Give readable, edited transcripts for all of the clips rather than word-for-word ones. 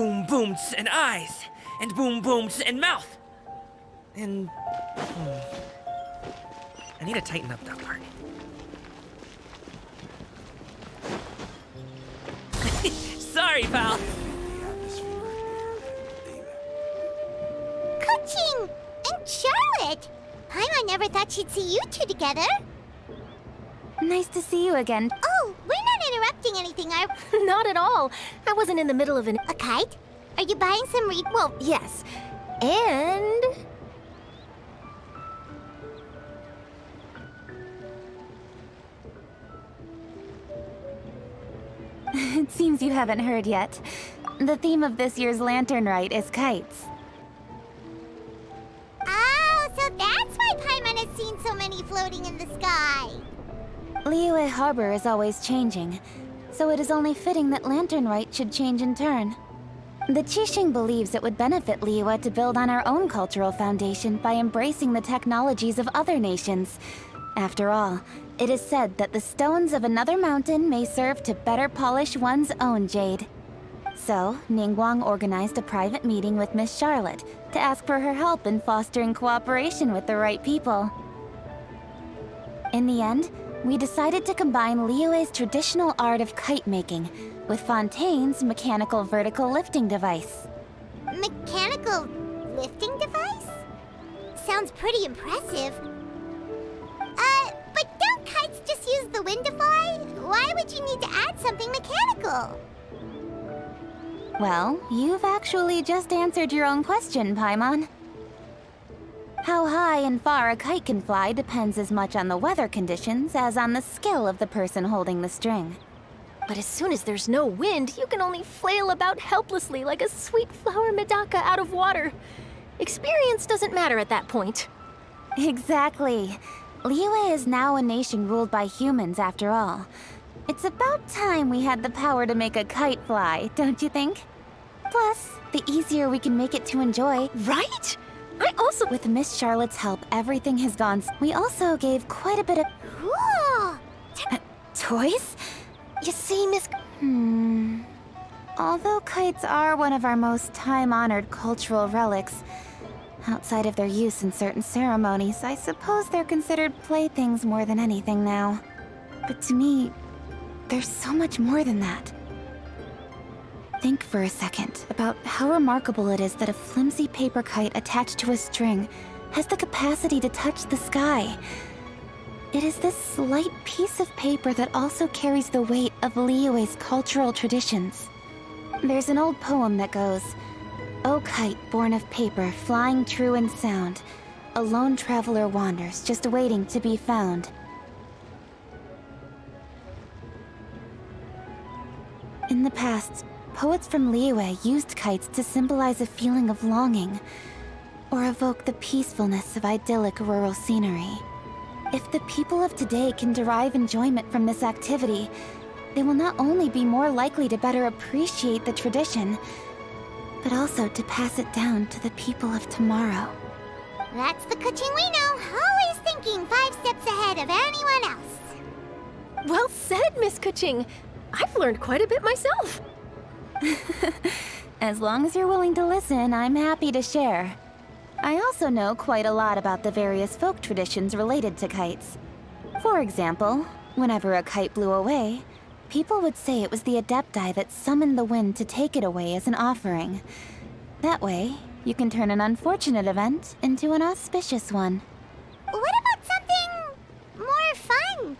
boom booms and eyes, and boom booms and mouth. And I need to tighten up that part. Sorry, pal. Coaching! And Charlotte! Paimon never thought she'd see you two together. Nice to see you again. Oh, we're not interrupting anything, are we? Not at all. I wasn't in the middle of A kite? Are you buying some Well, yes. And... It seems you haven't heard yet. The theme of this year's lantern rite is kites. Oh, so that's why Paimon has seen so many floating in the sky. Liyue Harbor is always changing, so it is only fitting that lantern rite should change in turn. The Qixing believes it would benefit Liyue to build on our own cultural foundation by embracing the technologies of other nations. After all, it is said that the stones of another mountain may serve to better polish one's own jade. So, Ningguang organized a private meeting with Miss Charlotte to ask for her help in fostering cooperation with the right people. In the end, we decided to combine Liyue's traditional art of kite making with Fontaine's mechanical vertical lifting device. Mechanical lifting device? Sounds pretty impressive. But don't kites just use the wind to fly? Why would you need to add something mechanical? Well, you've actually just answered your own question, Paimon. How high and far a kite can fly depends as much on the weather conditions as on the skill of the person holding the string. But as soon as there's no wind, you can only flail about helplessly like a sweet flower medaka out of water. Experience doesn't matter at that point. Exactly. Liyue is now a nation ruled by humans, after all. It's about time we had the power to make a kite fly, don't you think? Plus, the easier we can make it to enjoy. Right? I also... With Miss Charlotte's help, everything has gone... We also gave quite a bit of... Cool! Toys? You see, Miss... Although kites are one of our most time-honored cultural relics, outside of their use in certain ceremonies, I suppose they're considered playthings more than anything now. But to me, there's so much more than that. Think for a second about how remarkable it is that a flimsy paper kite attached to a string has the capacity to touch the sky. It is this slight piece of paper that also carries the weight of Liyue's cultural traditions. There's an old poem that goes, "O kite born of paper, flying true and sound, a lone traveler wanders, just waiting to be found." In the past, poets from Liyue used kites to symbolize a feeling of longing, or evoke the peacefulness of idyllic rural scenery. If the people of today can derive enjoyment from this activity, they will not only be more likely to better appreciate the tradition, but also to pass it down to the people of tomorrow. That's the coaching we know, always thinking 5 steps ahead of anyone else. Well said, Miss Kuching. I've learned quite a bit myself. As long as you're willing to listen, I'm happy to share. I also know quite a lot about the various folk traditions related to kites. For example, whenever a kite blew away, people would say it was the Adepti that summoned the wind to take it away as an offering. That way, you can turn an unfortunate event into an auspicious one. What about something more fun?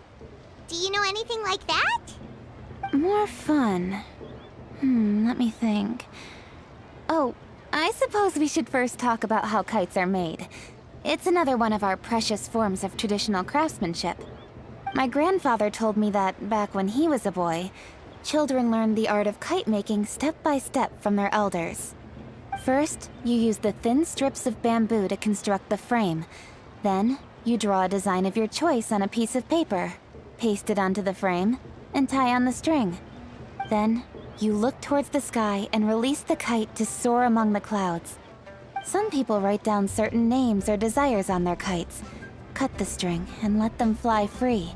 Do you know anything like that? More fun? Let me think. Oh, I suppose we should first talk about how kites are made. It's another one of our precious forms of traditional craftsmanship. My grandfather told me that, back when he was a boy, children learned the art of kite making step by step from their elders. First, you use the thin strips of bamboo to construct the frame. Then, you draw a design of your choice on a piece of paper, paste it onto the frame, and tie on the string. Then, you look towards the sky and release the kite to soar among the clouds. Some people write down certain names or desires on their kites, cut the string, and let them fly free.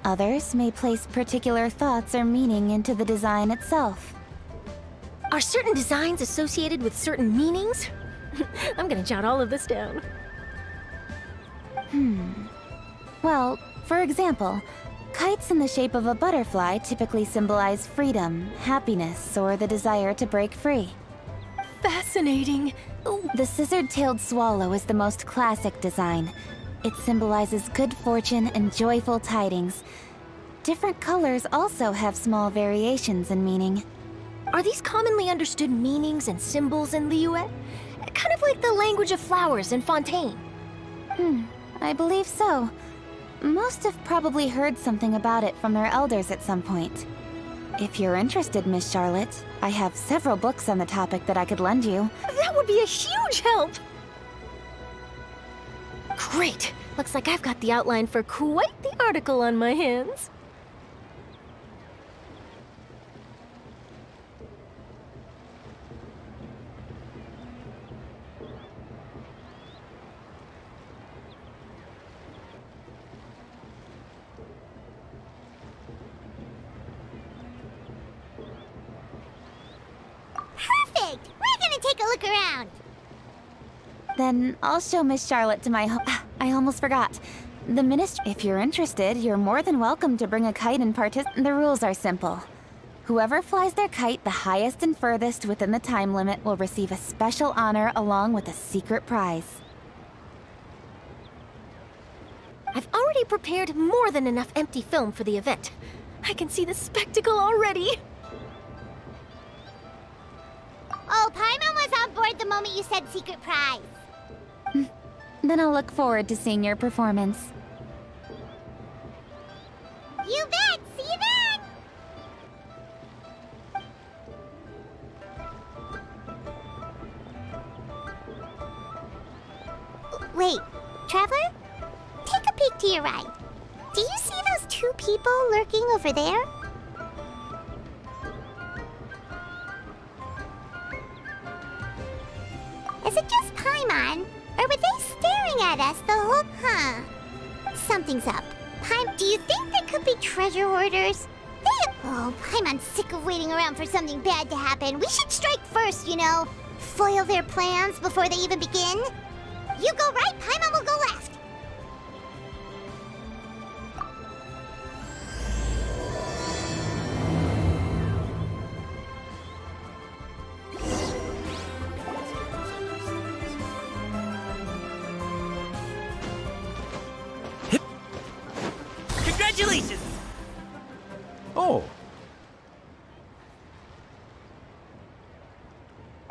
Others may place particular thoughts or meaning into the design itself. Are certain designs associated with certain meanings? I'm gonna jot all of this down. Well, for example, kites in the shape of a butterfly typically symbolize freedom, happiness, or the desire to break free. Fascinating. Ooh, The scissored-tailed swallow is the most classic design. It symbolizes good fortune and joyful tidings. Different colors also have small variations in meaning. are these commonly understood meanings and symbols in Liyue? Kind of like the language of flowers in Fontaine. I believe so. Most have probably heard something about it from their elders at some point. If you're interested, Miss Charlotte, I have several books on the topic that I could lend you. That would be a huge help! Great! Looks like I've got the outline for quite the article on my hands. Perfect! We're gonna take a look around. Then I'll show Miss Charlotte to my I almost forgot. The ministry. If you're interested, you're more than welcome to bring a kite and The rules are simple. Whoever flies their kite the highest and furthest within the time limit will receive a special honor along with a secret prize. I've already prepared more than enough empty film for the event. I can see the spectacle already. Oh, Paimon was on board the moment you said secret prize. Then I'll look forward to seeing your performance. You bet! See you then! Wait, Traveler? Take a peek to your right. Do you see those two people lurking over there? Is it just Paimon? Or were they staring at us the whole... Something's up. Do you think there could be treasure hoarders? Oh, Paimon's sick of waiting around for something bad to happen. We should strike first, you know. Foil their plans before they even begin. You go right, Paimon will go left. Congratulations! Oh.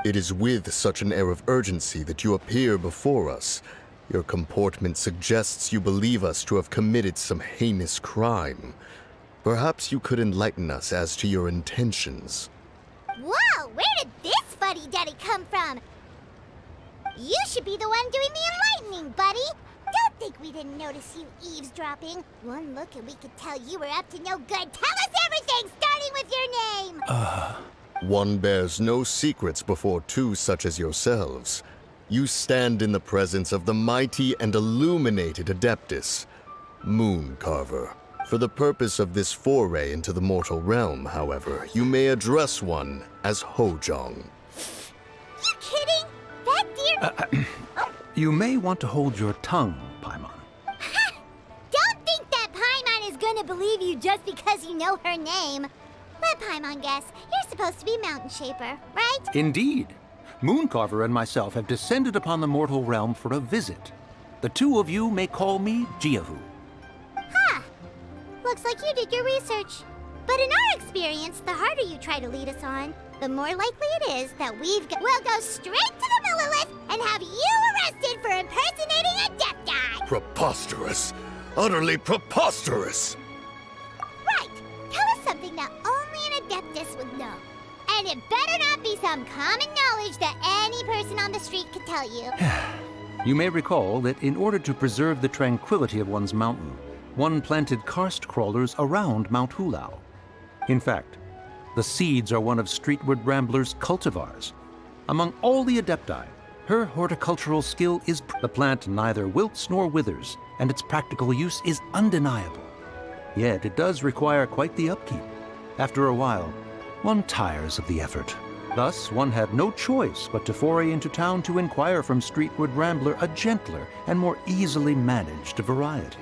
It is with such an air of urgency that you appear before us. Your comportment suggests you believe us to have committed some heinous crime. Perhaps you could enlighten us as to your intentions. Whoa, where did this fuddy-duddy come from? You should be the one doing the enlightening, buddy. Don't think we didn't notice you eavesdropping. One look and we could tell you were up to no good. Tell us everything, starting with your name! One bears no secrets before two such as yourselves. You stand in the presence of the mighty and illuminated Adeptus, Moon Carver. For the purpose of this foray into the mortal realm, however, you may address one as Hojong. You kidding? That dear... You may want to hold your tongue, Paimon. Don't think that Paimon is gonna believe you just because you know her name. Let Paimon guess. You're supposed to be Mountain Shaper, right? Indeed. Mooncarver and myself have descended upon the mortal realm for a visit. The two of you may call me Jiahu. Looks like you did your research. But in our experience, the harder you try to lead us on, the more likely it is that we'll go straight to the Millilith and have you arrested for impersonating a Adepti! Preposterous! Utterly preposterous! Right! Tell us something that only an Adeptus would know. And it better not be some common knowledge that any person on the street could tell you. You may recall that in order to preserve the tranquility of one's mountain, one planted karst crawlers around Mount Hulao. In fact, the seeds are one of Streetward Rambler's cultivars. Among all the Adepti, her horticultural skill is... The plant neither wilts nor withers, and its practical use is undeniable. Yet it does require quite the upkeep. After a while, one tires of the effort. Thus, one had no choice but to foray into town to inquire from Streetward Rambler a gentler and more easily managed variety.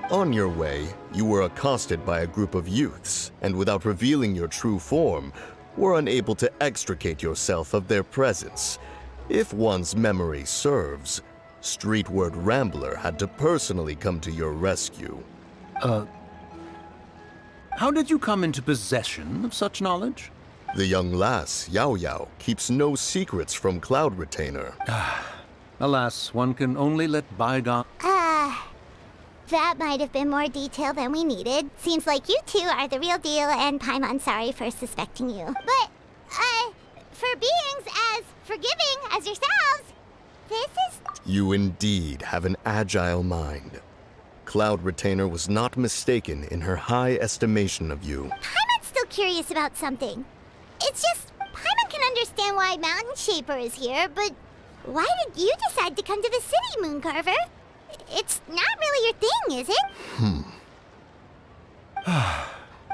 On your way, you were accosted by a group of youths, and without revealing your true form, were unable to extricate yourself of their presence. If one's memory serves, Streetward Rambler had to personally come to your rescue. How did you come into possession of such knowledge? The young lass, Yao Yao, keeps no secrets from Cloud Retainer. Alas, one can only let bygone... That might have been more detail than we needed. Seems like you two are the real deal, and Paimon, sorry for suspecting you. But, for beings as forgiving as yourselves, this is... You indeed have an agile mind. Cloud Retainer was not mistaken in her high estimation of you. Paimon's still curious about something. It's just, Paimon can understand why Mountain Shaper is here, but why did you decide to come to the city, Mooncarver? It's not really your thing, is it?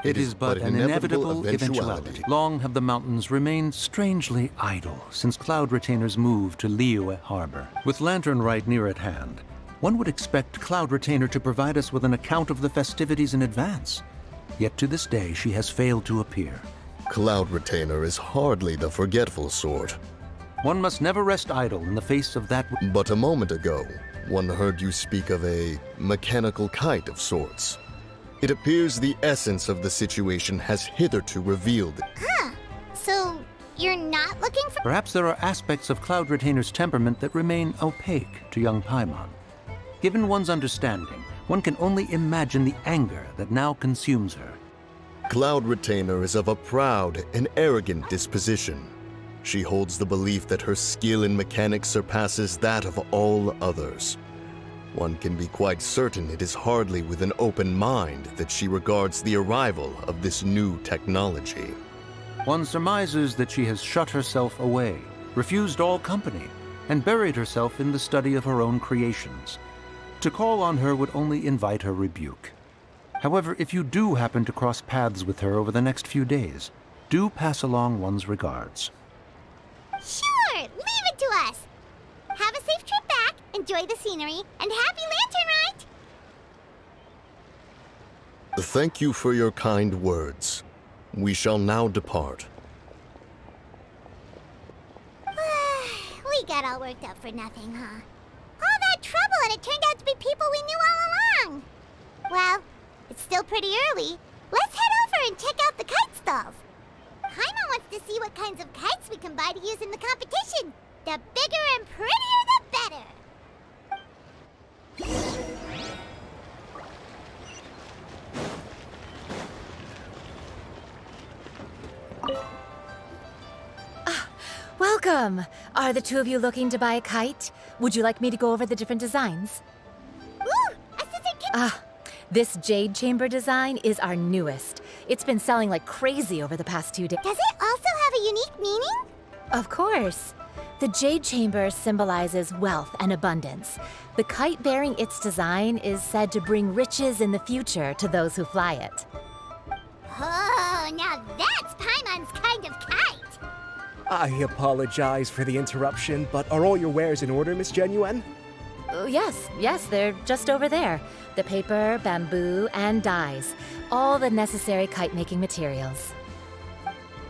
It is but an inevitable eventuality. Long have the mountains remained strangely idle since Cloud Retainer's move to Liyue Harbor. With Lantern Rite near at hand, one would expect Cloud Retainer to provide us with an account of the festivities in advance. Yet to this day, she has failed to appear. Cloud Retainer is hardly the forgetful sort. One must never rest idle in the face of that... But a moment ago, one heard you speak of a mechanical kite of sorts. It appears the essence of the situation has hitherto revealed. So, you're not looking for... Perhaps there are aspects of Cloud Retainer's temperament that remain opaque to young Paimon. Given one's understanding, one can only imagine the anger that now consumes her. Cloud Retainer is of a proud and arrogant disposition. She holds the belief that her skill in mechanics surpasses that of all others. One can be quite certain it is hardly with an open mind that she regards the arrival of this new technology. One surmises that she has shut herself away, refused all company, and buried herself in the study of her own creations. To call on her would only invite her rebuke. However, if you do happen to cross paths with her over the next few days, do pass along one's regards. Sure, leave it to us. Have a safe trip back, enjoy the scenery, and happy Lantern Rite! Thank you for your kind words. We shall now depart. We got all worked up for nothing, huh? All that trouble and it turned out to be people we knew all along. Well, it's still pretty early. Let's head over and check out the kite stalls. Paimon wants to see what kinds of kites we can buy to use in the competition. The bigger and prettier, the better. Welcome! Are the two of you looking to buy a kite? Would you like me to go over the different designs? Ooh, Assistant Kid... This Jade Chamber design is our newest. It's been selling like crazy over the past 2 days. Does it also have a unique meaning? Of course. The Jade Chamber symbolizes wealth and abundance. The kite bearing its design is said to bring riches in the future to those who fly it. Oh, now that's Paimon's kind of kite. I apologize for the interruption, but are all your wares in order, Miss Genuine? Yes, they're just over there. The paper, bamboo, and dyes. All the necessary kite-making materials.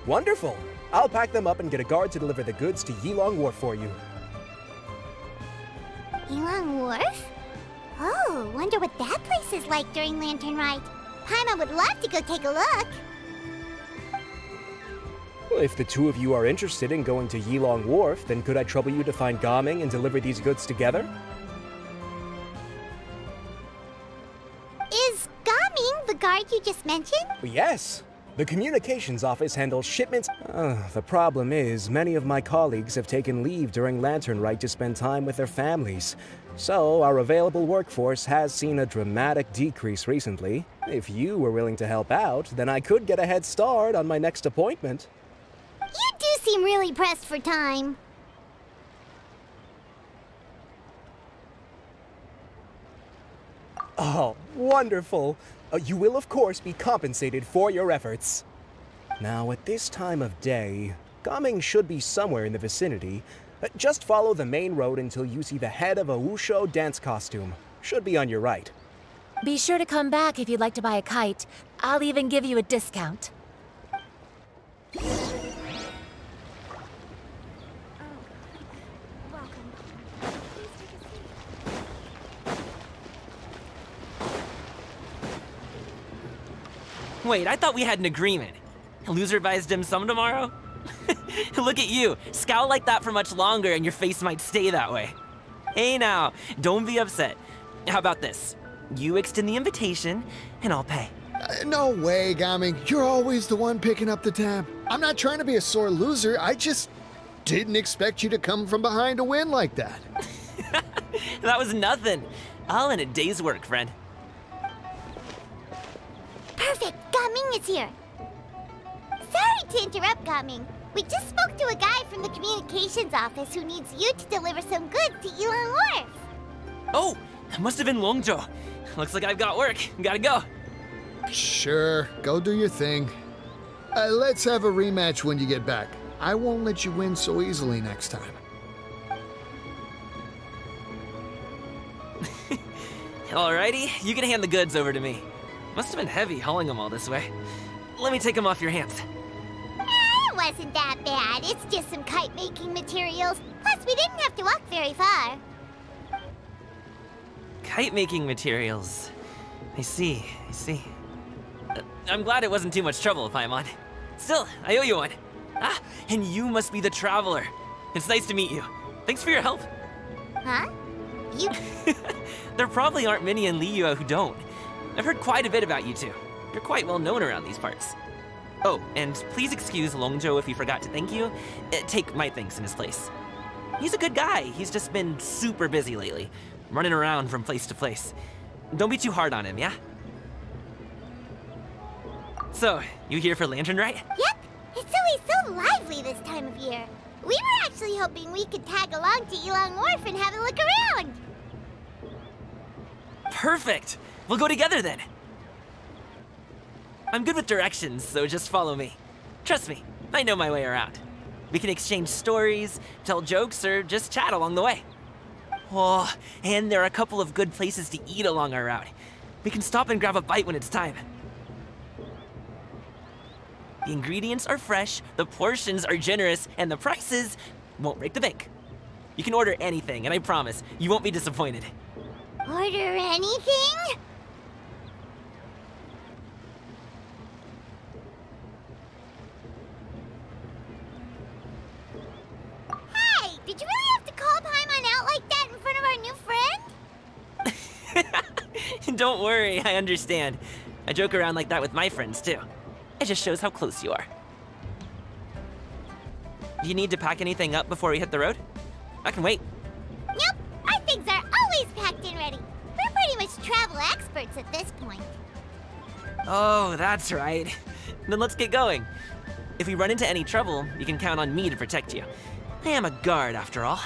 Wonderful! I'll pack them up and get a guard to deliver the goods to Yilong Wharf for you. Yilong Wharf? Oh, wonder what that place is like during Lantern Rite. Paimon would love to go take a look. Well, if the two of you are interested in going to Yilong Wharf, then could I trouble you to find Gaming and deliver these goods together? Is Gaming the guard you just mentioned? Well, yes! The communications office handles shipments. The problem is, many of my colleagues have taken leave during Lantern Rite to spend time with their families. So, our available workforce has seen a dramatic decrease recently. If you were willing to help out, then I could get a head start on my next appointment. You do seem really pressed for time. Oh, wonderful! You will, of course, be compensated for your efforts. Now, at this time of day, Gaming should be somewhere in the vicinity. Just follow the main road until you see the head of a Wushu dance costume. Should be on your right. Be sure to come back if you'd like to buy a kite. I'll even give you a discount. Wait, I thought we had an agreement. Loser buys dim sum tomorrow? Look at you. Scowl like that for much longer and your face might stay that way. Hey now, don't be upset. How about this? You extend the invitation, and I'll pay. No way, Gaming. You're always the one picking up the tab. I'm not trying to be a sore loser. I just didn't expect you to come from behind to win like that. That was nothing. All in a day's work, friend. Perfect! Gaming is here! Sorry to interrupt, Gaming. We just spoke to a guy from the communications office who needs you to deliver some goods to Yulong Wharf. Oh, that must have been Longzhou. Looks like I've got work. Gotta go. Sure, go do your thing. Let's have a rematch when you get back. I won't let you win so easily next time. Alrighty, you can hand the goods over to me. Must have been heavy hauling them all this way. Let me take them off your hands. It wasn't that bad. It's just some kite-making materials. Plus, we didn't have to walk very far. Kite-making materials. I see. I'm glad it wasn't too much trouble, Paimon. Still, I owe you one. Ah, and you must be the traveler. It's nice to meet you. Thanks for your help. Huh? You... There probably aren't many in Liyue who don't. I've heard quite a bit about you two. You're quite well known around these parts. Oh, and please excuse Longzhou if he forgot to thank you. Take my thanks in his place. He's a good guy. He's just been super busy lately, running around from place to place. Don't be too hard on him, yeah? So, you here for Lantern, right? Yep. It's always so lively this time of year. We were actually hoping we could tag along to Yulong Wharf and have a look around. Perfect! We'll go together then. I'm good with directions, so just follow me. Trust me, I know my way around. We can exchange stories, tell jokes, or just chat along the way. Oh, and there are a couple of good places to eat along our route. We can stop and grab a bite when it's time. The ingredients are fresh, the portions are generous, and the prices won't break the bank. You can order anything, and I promise, you won't be disappointed. Order anything? Hey, did you really have to call Paimon out like that in front of our new friend? Don't worry, I understand. I joke around like that with my friends, too. It just shows how close you are. Do you need to pack anything up before we hit the road? I can wait. Nope, our things are always packed and ready. We're pretty much travel experts at this point. Oh, that's right. Then let's get going. If we run into any trouble, you can count on me to protect you. I am a guard, after all.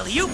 Alley-oop!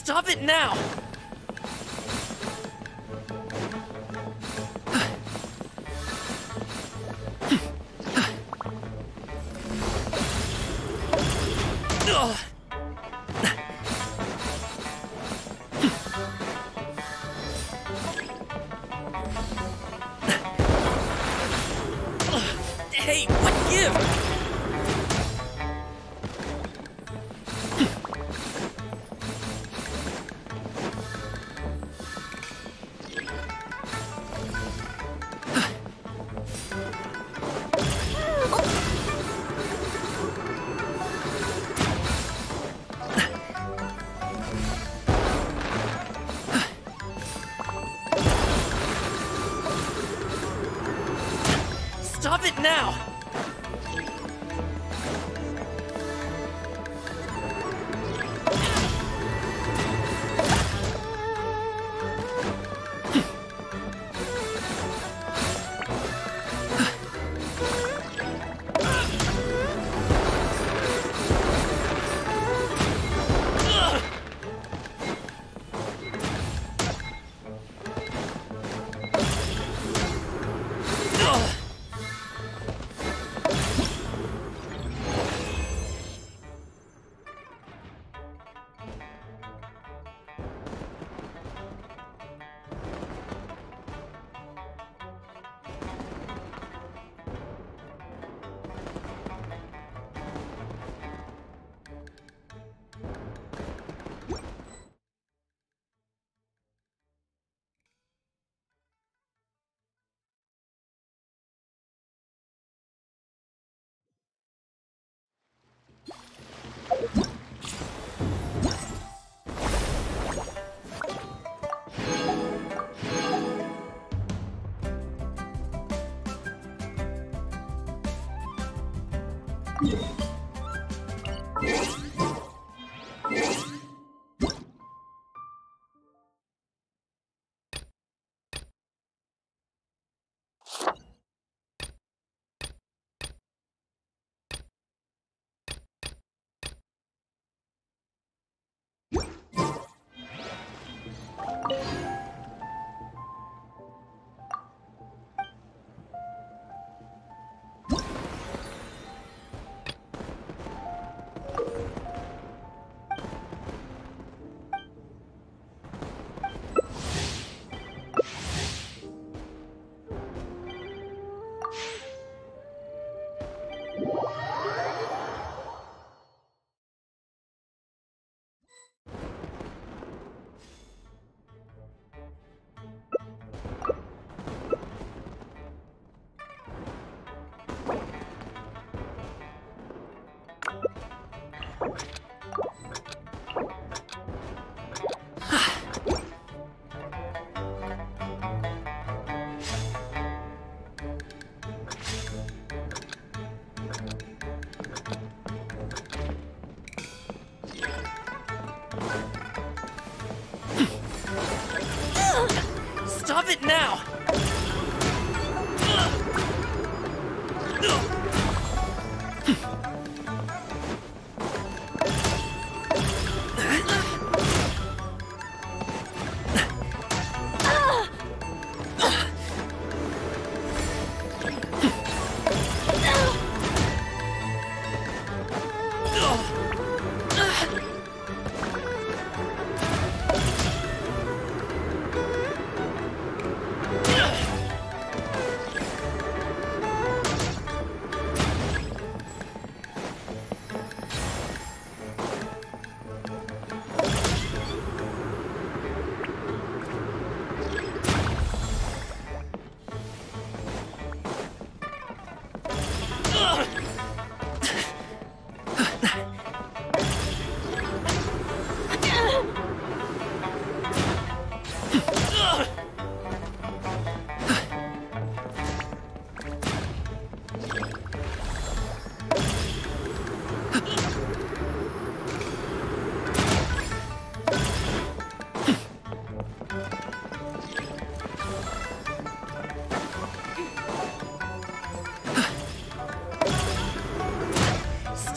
Stop it now! Ugh. Hey, what give? Stop it now!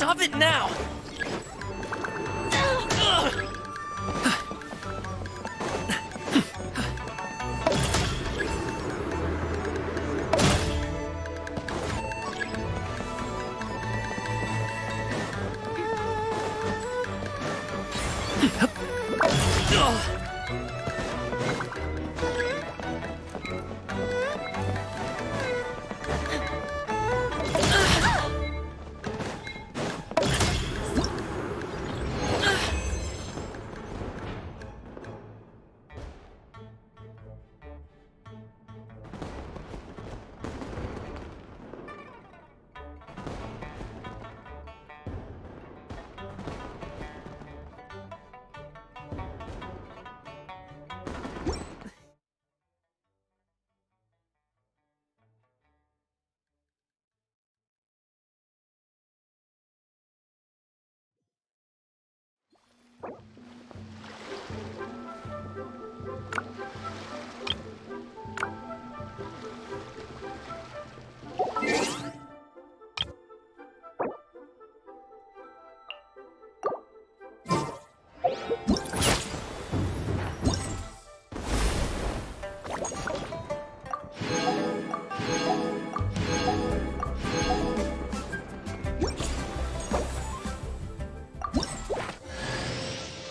Stop it now!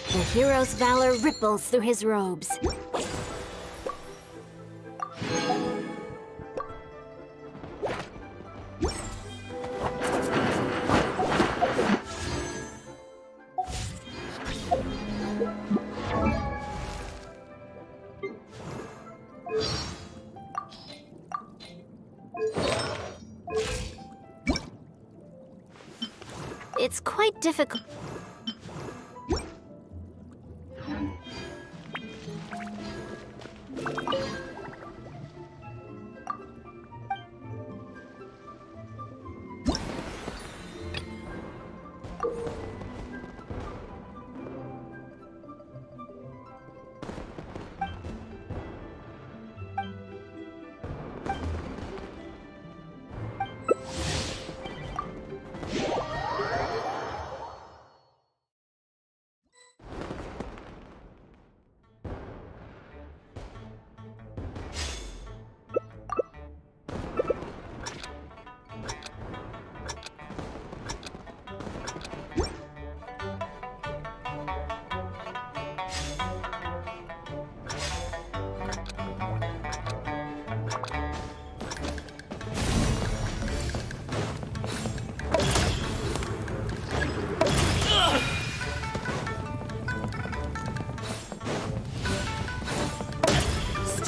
The hero's valor ripples through his robes. It's quite difficult.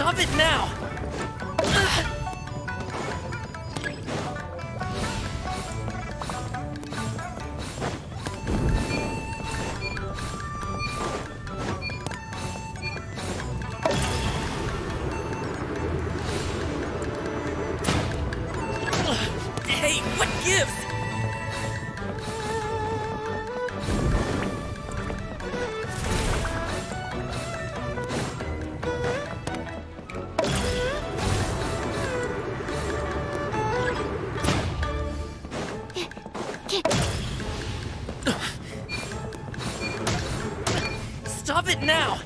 Stop it now! Hey, what gives? Stop it now!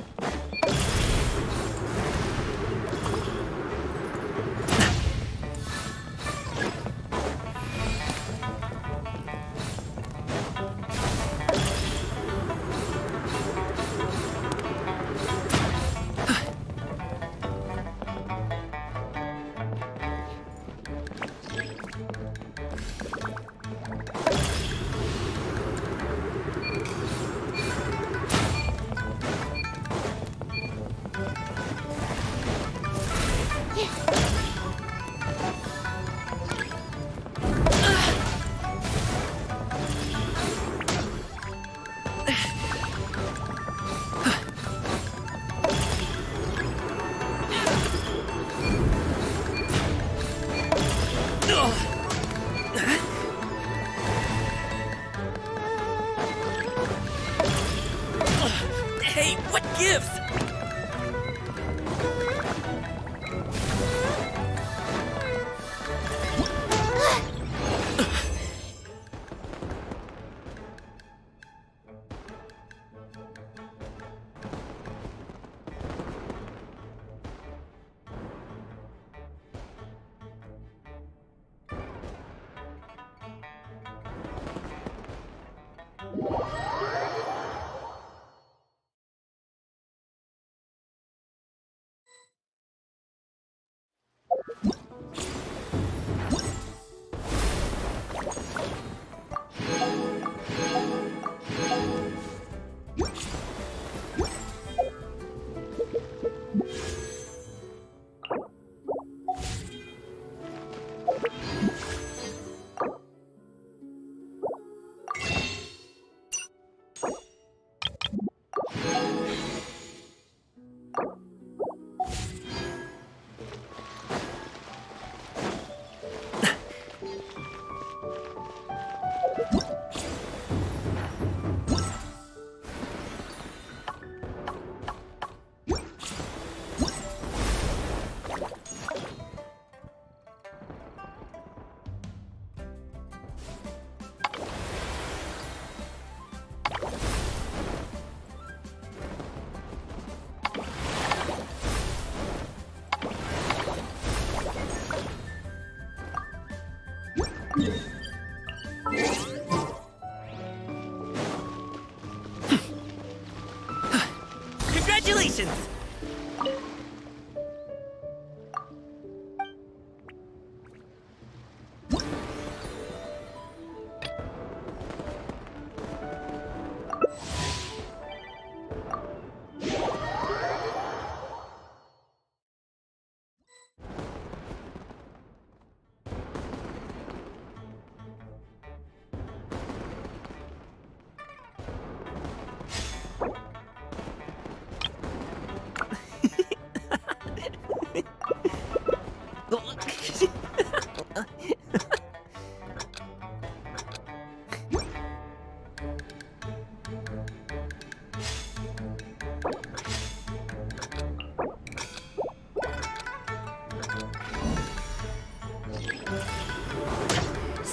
Congratulations!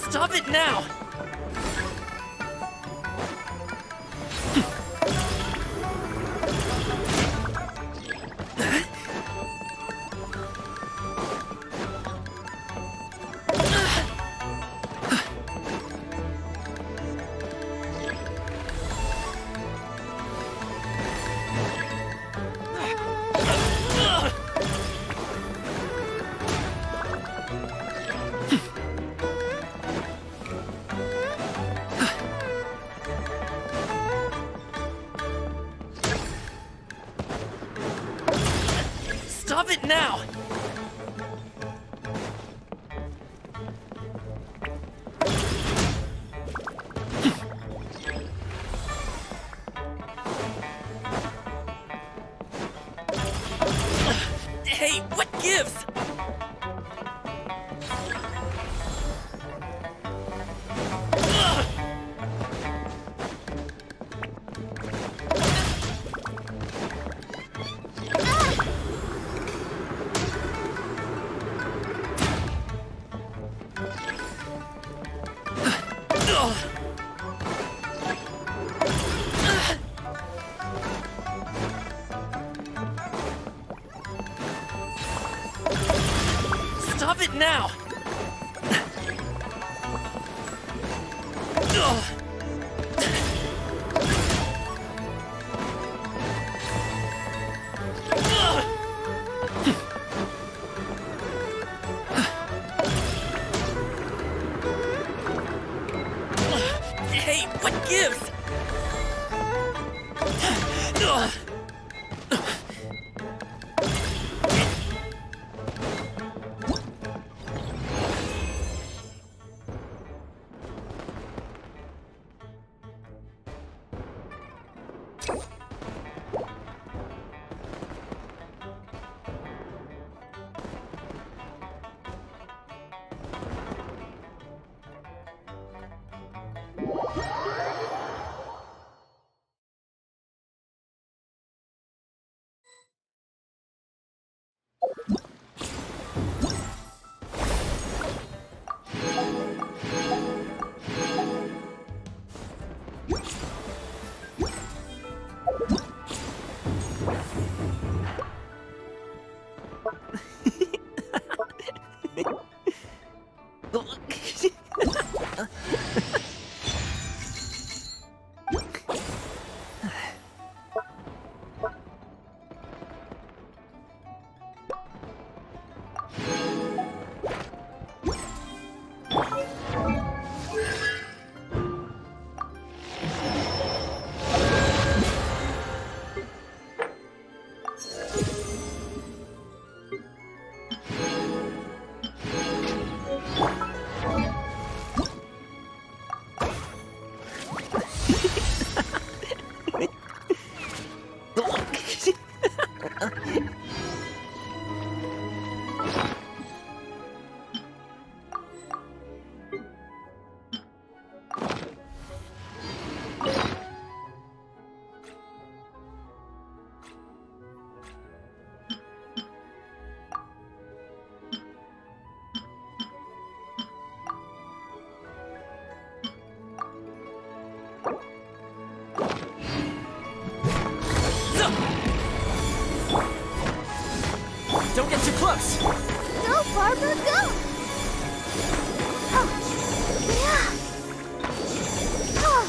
Stop it now! Stop it now! Hey, what gives? Stop it now! Hey, what gives? Don't get too close! Go, Barbara, go! Oh. Yeah. Oh.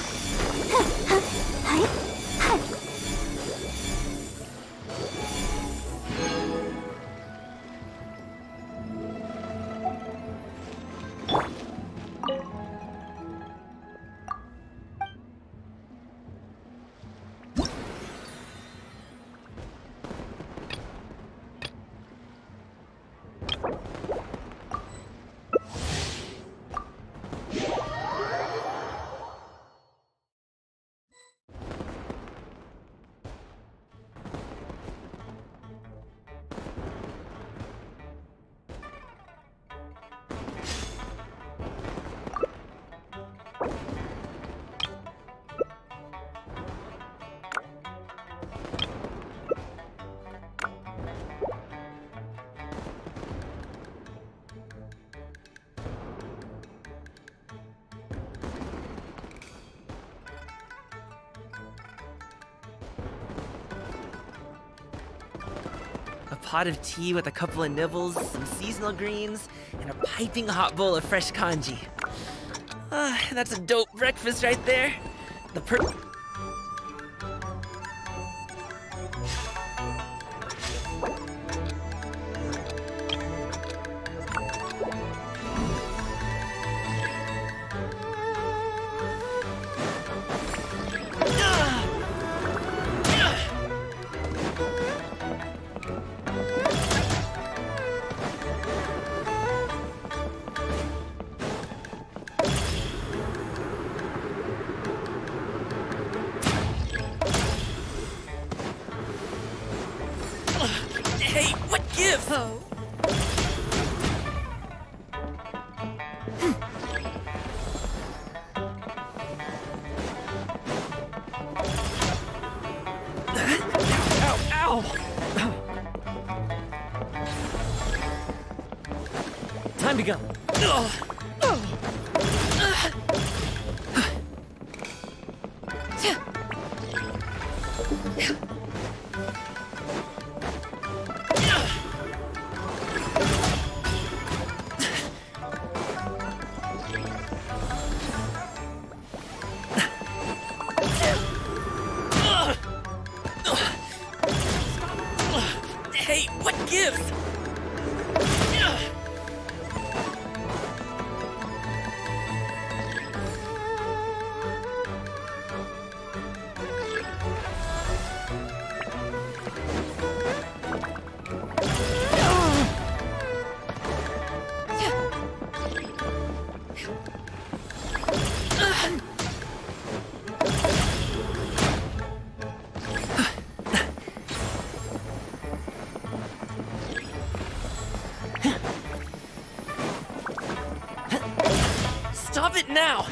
pot of tea with a couple of nibbles, some seasonal greens, and a piping hot bowl of fresh kanji. That's a dope breakfast right there. Hey, what gives? Ow! Time to go. Hey, what gives? Stop it now!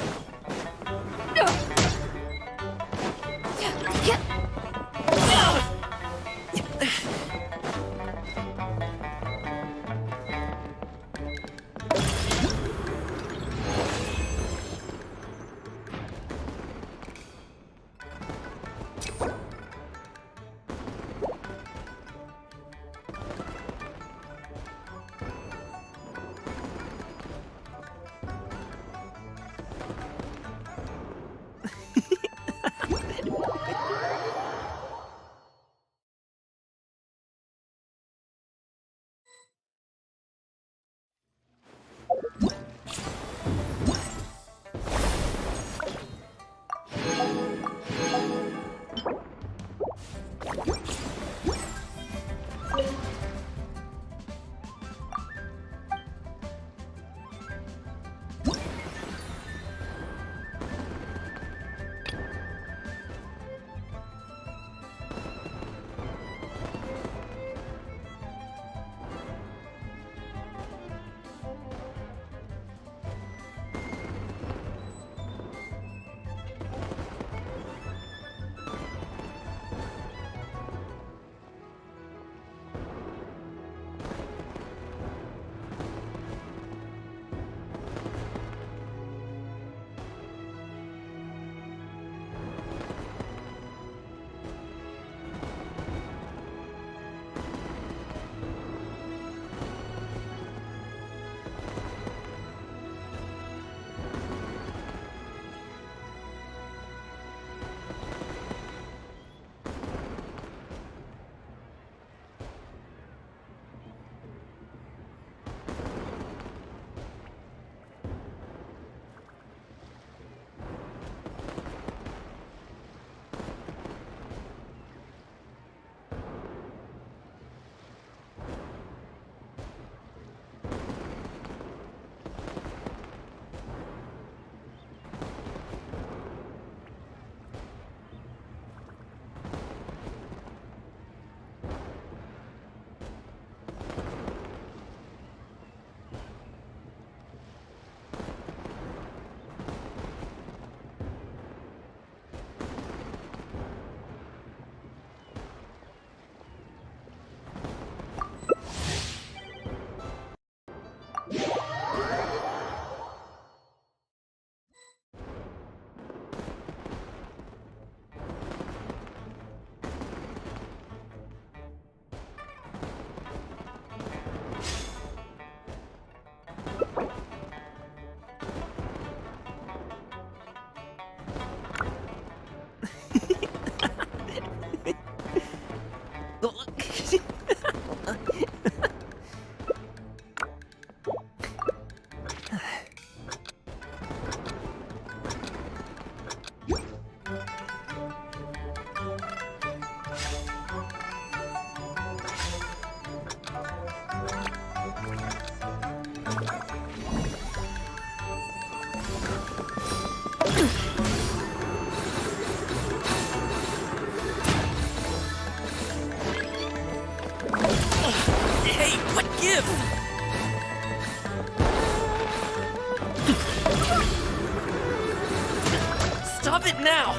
Stop it now!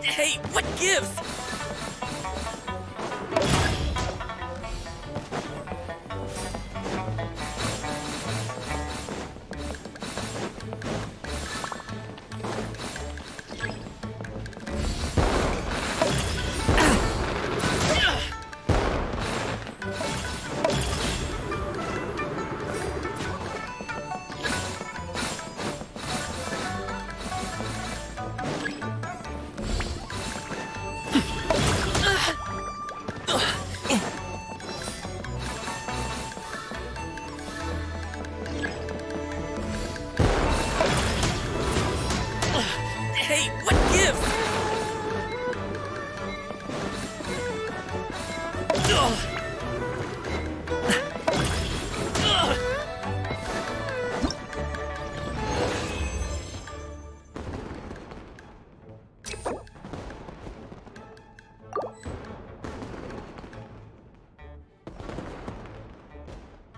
Hey, what gives? Hey, what gives?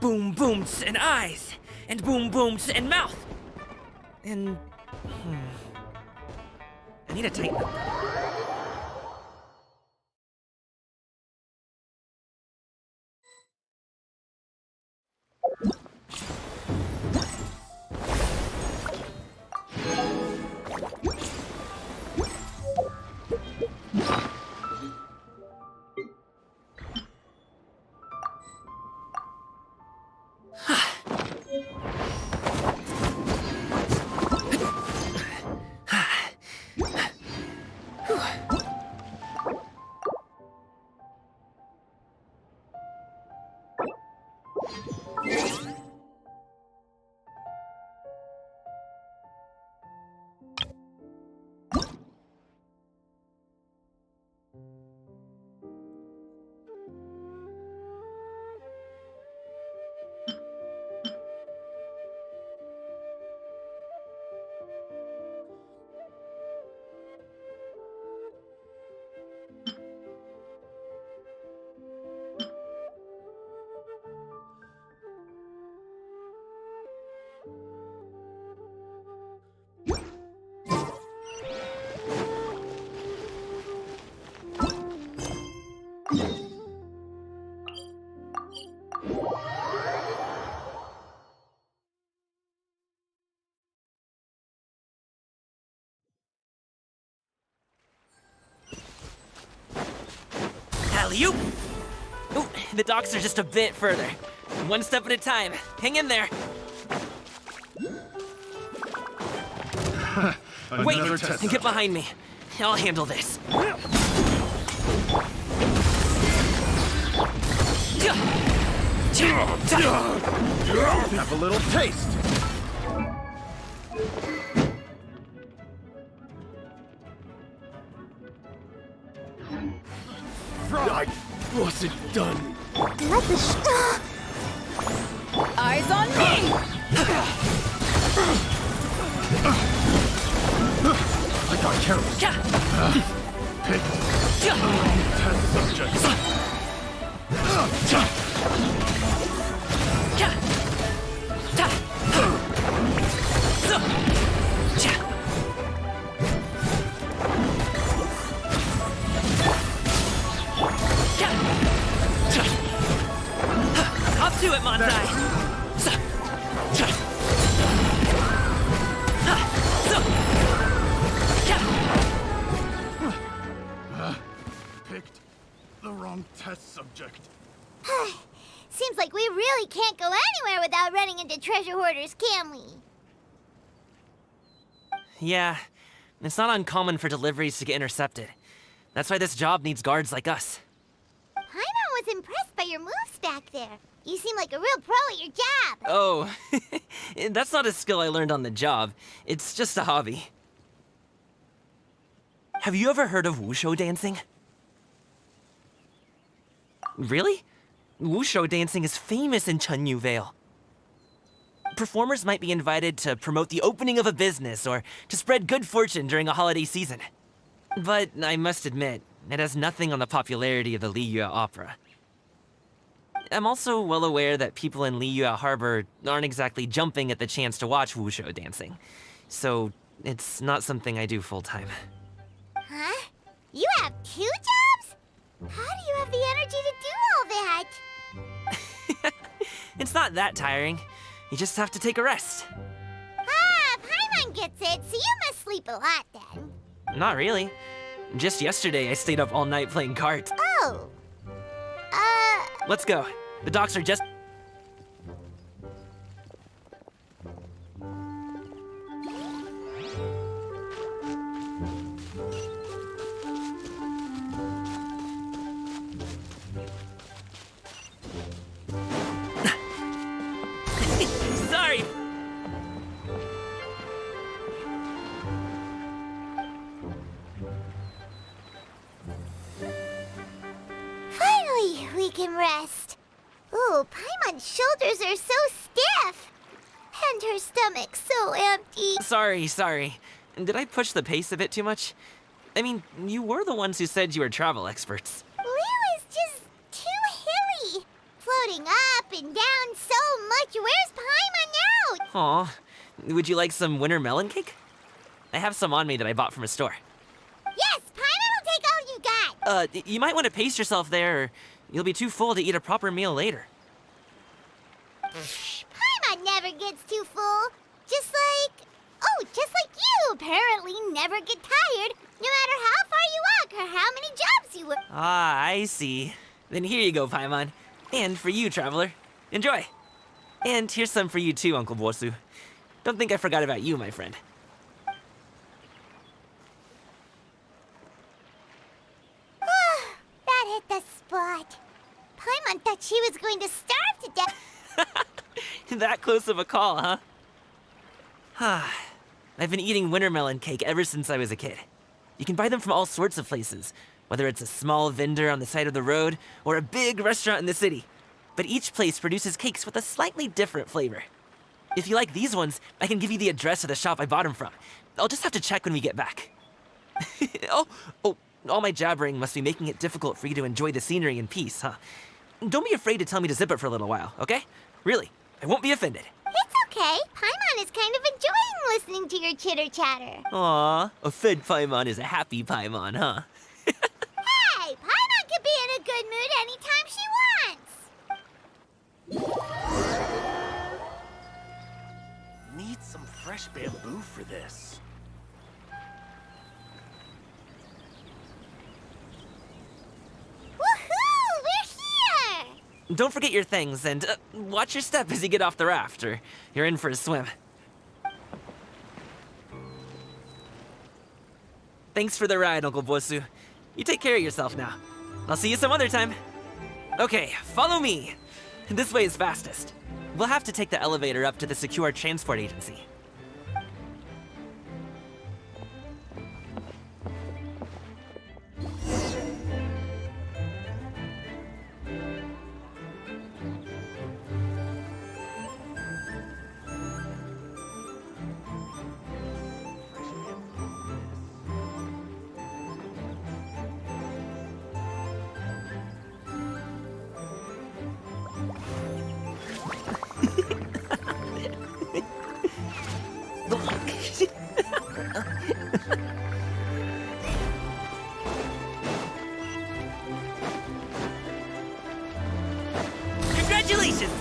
Boom booms and eyes, and boom booms and mouth, and I need to tighten up. Alley-oop! Ooh, the docks are just a bit further. One step at a time. Hang in there. Wait! Get behind me. I'll handle this. Have a little taste. I wasn't done. Let the Eyes on me! I got careless. Pick test subject. Up to it, Manzai! Picked the wrong test subject. Seems like we really can't go anywhere without running into treasure hoarders, can we? Yeah, it's not uncommon for deliveries to get intercepted. That's why this job needs guards like us. Paimon was impressed by your moves back there. You seem like a real pro at your job. Oh, that's not a skill I learned on the job. It's just a hobby. Have you ever heard of wushu dancing? Really? Wushu dancing is famous in Chunyu Vale. Performers might be invited to promote the opening of a business or to spread good fortune during a holiday season. But I must admit, it has nothing on the popularity of the Liyue Opera. I'm also well aware that people in Liyue Harbor aren't exactly jumping at the chance to watch Wushu dancing. So, it's not something I do full-time. Huh? You have 2 jobs? How do you have the energy to do all that? It's not that tiring. You just have to take a rest. Ah, Paimon gets it, so you must sleep a lot then. Not really. Just yesterday, I stayed up all night playing cards. Oh. Let's go. The docks are just... Sorry! Finally, we can rest. Ooh, Paimon's shoulders are so stiff. And her stomach so empty. Sorry. Did I push the pace a bit too much? I mean, you were the ones who said you were travel experts. Liu is just too hilly. Floating up and down so much. Where's Paimon now? Aw. Would you like some winter melon cake? I have some on me that I bought from a store. Yes, Paimon will take all you got. You might want to pace yourself there, or you'll be too full to eat a proper meal later. Paimon never gets too full. Just like you apparently never get tired, no matter how far you walk or how many jobs you work. Ah, I see. Then here you go, Paimon. And for you, traveler. Enjoy. And here's some for you too, Uncle Bosu. Don't think I forgot about you, my friend. That hit the spot. Paimon thought she was going to starve to death. That close of a call, huh? I've been eating winter melon cake ever since I was a kid. You can buy them from all sorts of places, whether it's a small vendor on the side of the road or a big restaurant in the city. But each place produces cakes with a slightly different flavor. If you like these ones, I can give you the address of the shop I bought them from. I'll just have to check when we get back. Oh, all my jabbering must be making it difficult for you to enjoy the scenery in peace, huh? Don't be afraid to tell me to zip it for a little while, okay? Really, I won't be offended. It's okay. Paimon is kind of enjoying listening to your chitter-chatter. Aw, a fed Paimon is a happy Paimon, huh? Hey, Paimon can be in a good mood anytime she wants. Need some fresh bamboo for this. Woohoo! We're here! Don't forget your things, and watch your step as you get off the raft, or you're in for a swim. Thanks for the ride, Uncle Bosu. You take care of yourself now. I'll see you some other time. Okay, follow me. This way is fastest. We'll have to take the elevator up to the secure transport agency. Congratulations!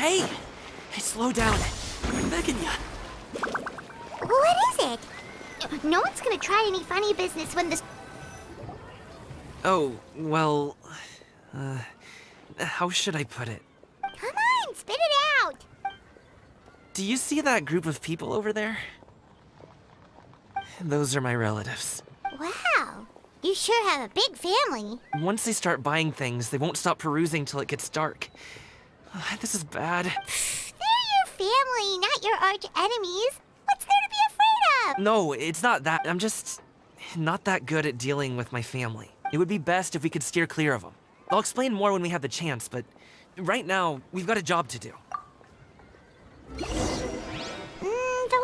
Hey! Hey, slow down. I'm begging ya. What is it? No one's gonna try any funny business when this. Oh, well... how should I put it? Come on, spit it out! Do you see that group of people over there? Those are my relatives. Wow, you sure have a big family. Once they start buying things, they won't stop perusing till it gets dark. This is bad. They're your family, not your arch enemies. What's there to be afraid of? No, it's not that. I'm just not that good at dealing with my family. It would be best if we could steer clear of them. I'll explain more when we have the chance, but right now, we've got a job to do. The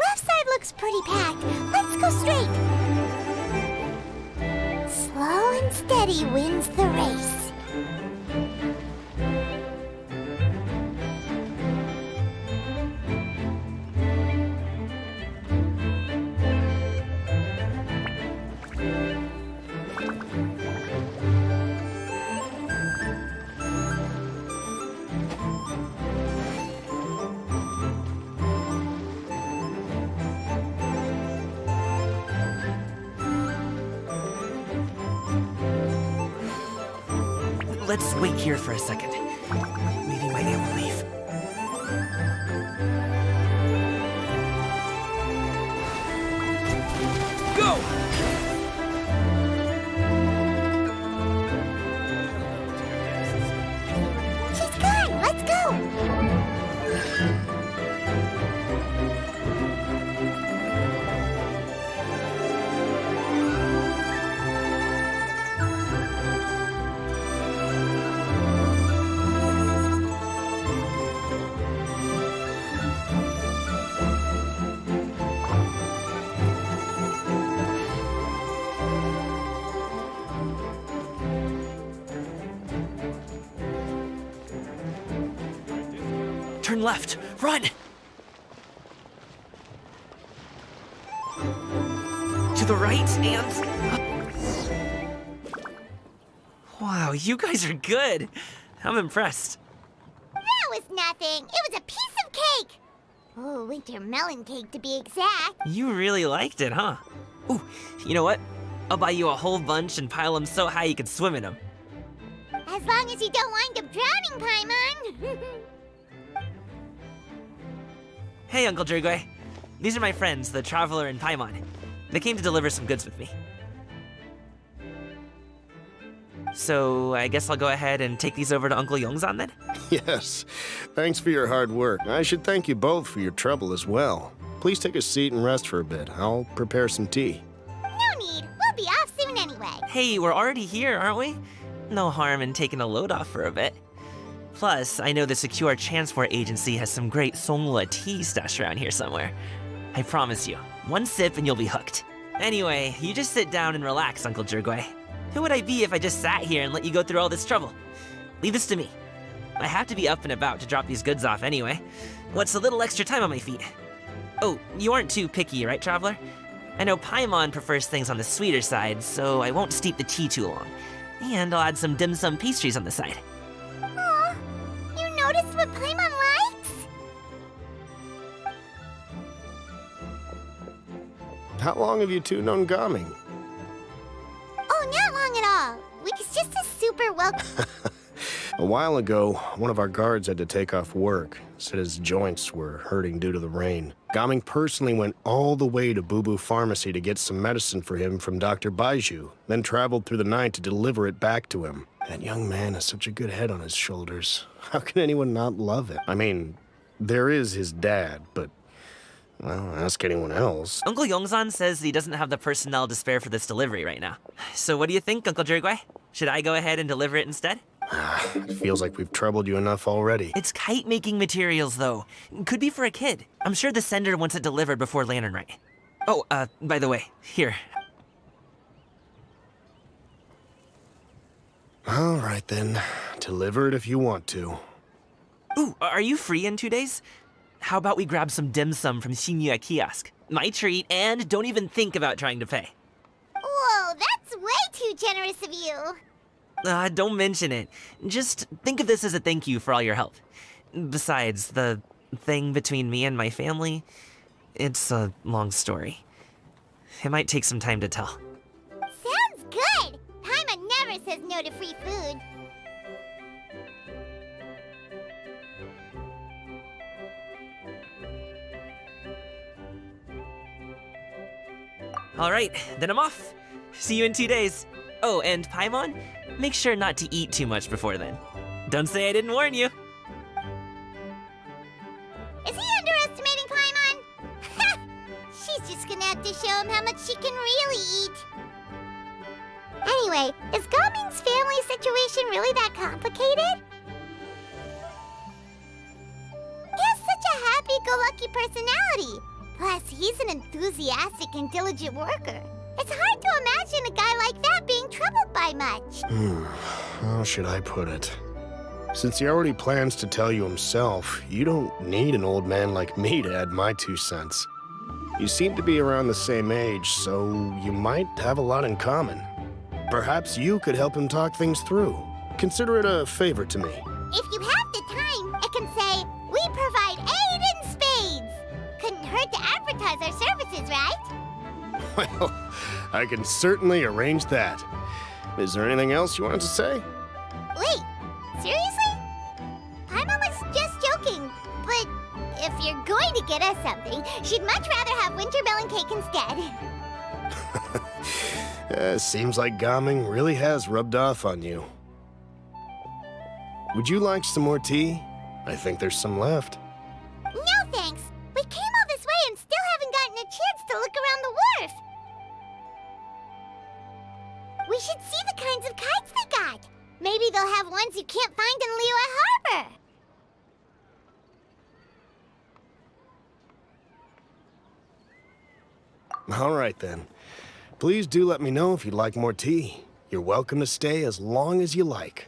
left side looks pretty packed. Let's go straight. Slow and steady wins the race. Let's wait here for a second. Maybe my aunt will leave. Go! She's gone. Let's go. Turn left. Run! To the right and... Wow, you guys are good. I'm impressed. That was nothing. It was a piece of cake. Oh, winter melon cake to be exact. You really liked it, huh? Ooh, you know what? I'll buy you a whole bunch and pile them so high you could swim in them. As long as you don't wind up drowning, Paimon. Hey, Uncle Drugoi. These are my friends, the Traveler and Paimon. They came to deliver some goods with me. So, I guess I'll go ahead and take these over to Uncle Yongzan then? Yes. Thanks for your hard work. I should thank you both for your trouble as well. Please take a seat and rest for a bit. I'll prepare some tea. No need. We'll be off soon anyway. Hey, we're already here, aren't we? No harm in taking a load off for a bit. Plus, I know the Secure Transport Agency has some great Songhua tea stashed around here somewhere. I promise you, one sip and you'll be hooked. Anyway, you just sit down and relax, Uncle Drugoi. Who would I be if I just sat here and let you go through all this trouble? Leave this to me. I have to be up and about to drop these goods off anyway. What's a little extra time on my feet? Oh, you aren't too picky, right, Traveler? I know Paimon prefers things on the sweeter side, so I won't steep the tea too long. And I'll add some dim sum pastries on the side. Aw, you noticed what Paimon likes? How long have you two known Gaming? Oh, not long at all. We was just a super welcome. A while ago, one of our guards had to take off work. Said his joints were hurting due to the rain. Gaming personally went all the way to Boo Boo Pharmacy to get some medicine for him from Dr. Baiju, then traveled through the night to deliver it back to him. That young man has such a good head on his shoulders. How can anyone not love him? I mean, there is his dad, but, well, ask anyone else. Uncle Yongzan says he doesn't have the personnel to spare for this delivery right now. So what do you think, Uncle Drugoi? Should I go ahead and deliver it instead? It feels like we've troubled you enough already. It's kite-making materials, though. Could be for a kid. I'm sure the sender wants it delivered before Lantern Rite. Oh, by the way, here. All right, then. Deliver it if you want to. Ooh, are you free in 2 days? How about we grab some dim sum from Shinya Kiosk? My treat, and don't even think about trying to pay. Whoa, that's way too generous of you. Don't mention it. Just think of this as a thank you for all your help. Besides, the thing between me and my family, it's a long story. It might take some time to tell. Sounds good! Paimon never says no to free food. All right, then I'm off. See you in 2 days. Oh, and Paimon, make sure not to eat too much before then. Don't say I didn't warn you. Is he underestimating Paimon? Ha! She's just gonna have to show him how much she can really eat. Anyway, is Gaming's family situation really that complicated? He has such a happy-go-lucky personality. Plus, he's an enthusiastic and diligent worker. It's hard to imagine a guy like that being troubled by much. How should I put it? Since he already plans to tell you himself, you don't need an old man like me to add my 2 cents. You seem to be around the same age, so you might have a lot in common. Perhaps you could help him talk things through. Consider it a favor to me. If you have the time, I can say, we provide aid in spades. Couldn't hurt to advertise our services, right? Well, I can certainly arrange that. Is there anything else you wanted to say? Wait, seriously? Paimon was just joking. But if you're going to get us something, she'd much rather have winter melon cake instead. Seems like Gaming really has rubbed off on you. Would you like some more tea? I think there's some left. No thanks. We came all this way and still haven't gotten a chance to look around the wharf. We should see the kinds of kites they got. Maybe they'll have ones you can't find in Liyue Harbor. All right, then. Please do let me know if you'd like more tea. You're welcome to stay as long as you like.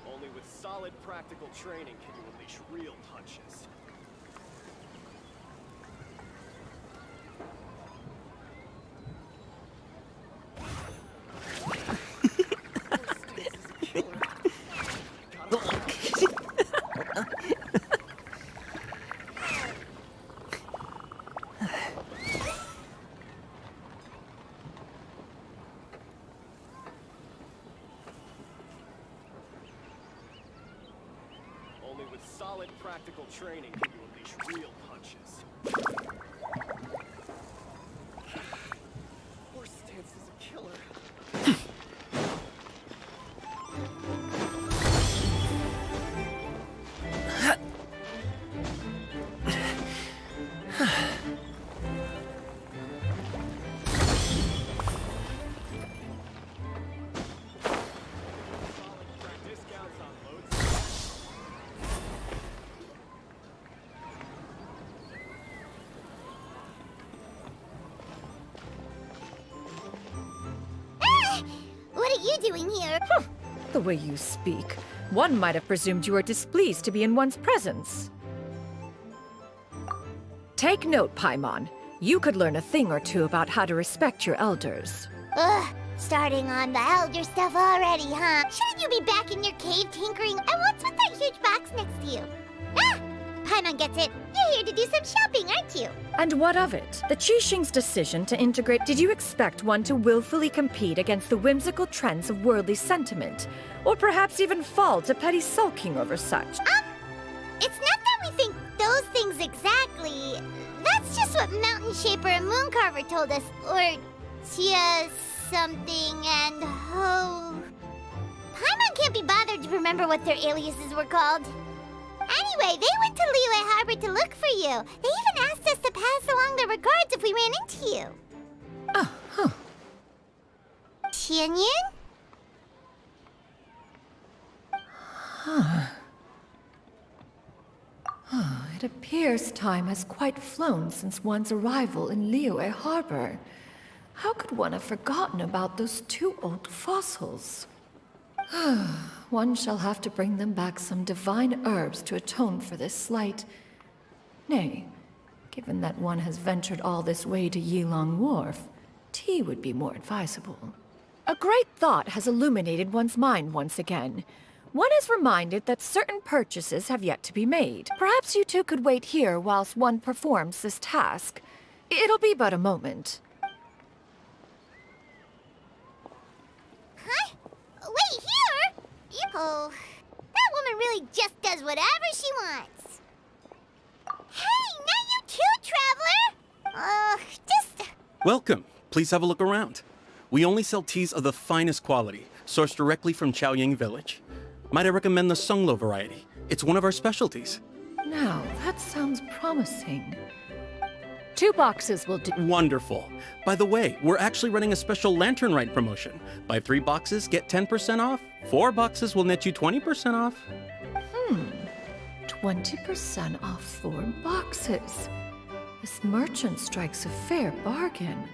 Only with solid practical training can you unleash real punches. Only with solid practical training can you unleash real punches. Horse stance is a killer. Discounts on loads. Ah! What are you doing here? The way you speak, one might have presumed you were displeased to be in one's presence. Take note, Paimon. You could learn a thing or two about how to respect your elders. Ugh, starting on the elder stuff already, huh? Shouldn't you be back in your cave tinkering? And what's with that huge box next to you? Ah! Paimon gets it. You're here to do some shopping, aren't you? And what of it? The Qixing's decision to integrate. Did you expect one to willfully compete against the whimsical trends of worldly sentiment? Or perhaps even fall to petty sulking over such? It's not that we think those things exactly. That's just what Mountain Shaper and Moon Carver told us. Or Tia something and Ho. Paimon can't be bothered to remember what their aliases were called. Anyway, they went to Liyue Harbor to look for you. They even asked us to pass along their regards if we ran into you. Oh, huh. Tianyun? It appears time has quite flown since one's arrival in Liyue Harbor. How could one have forgotten about those 2 old fossils? One shall have to bring them back some divine herbs to atone for this slight. Nay, given that one has ventured all this way to Yilong Wharf, tea would be more advisable. A great thought has illuminated one's mind once again. One is reminded that certain purchases have yet to be made. Perhaps you two could wait here whilst one performs this task. It'll be but a moment. Huh? Wait, here? Oh, that woman really just does whatever she wants. Hey, not you too, traveler! Just... Welcome. Please have a look around. We only sell teas of the finest quality, sourced directly from Chaoying Village. Might I recommend the Sunglo variety? It's one of our specialties. Now, that sounds promising. 2 boxes will do. Wonderful. By the way, we're actually running a special Lantern Rite promotion. Buy 3 boxes, get 10% off. 4 boxes will net you 20% off. 20% off 4 boxes. This merchant strikes a fair bargain.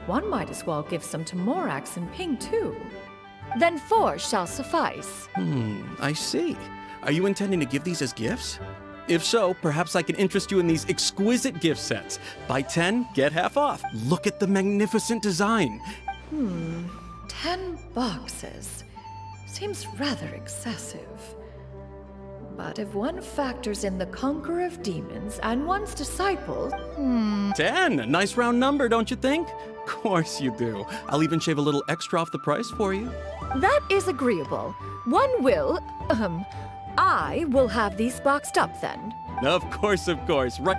One might as well give some to Morax and Ping, too. Then 4 shall suffice. I see. Are you intending to give these as gifts? If so, perhaps I can interest you in these exquisite gift sets. Buy 10, get half off. Look at the magnificent design. 10 boxes. Seems rather excessive. But if one factors in the Conqueror of Demons and one's disciple... 10! Nice round number, don't you think? Of course you do. I'll even shave a little extra off the price for you. That is agreeable. One will... I will have these boxed up then. Of course, right.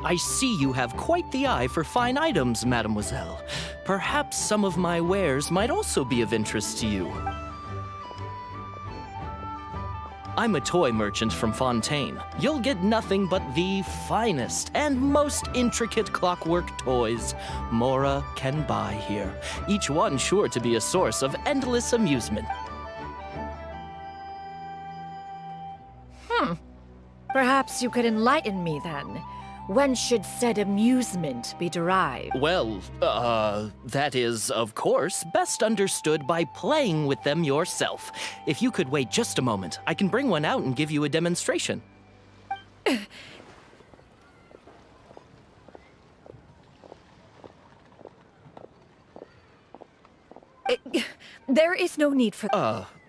I see you have quite the eye for fine items, mademoiselle. Perhaps some of my wares might also be of interest to you. I'm a toy merchant from Fontaine. You'll get nothing but the finest and most intricate clockwork toys Mora can buy here, each one sure to be a source of endless amusement. Perhaps you could enlighten me then. When should said amusement be derived? Well, that is, of course, best understood by playing with them yourself. If you could wait just a moment, I can bring one out and give you a demonstration. There is no need for...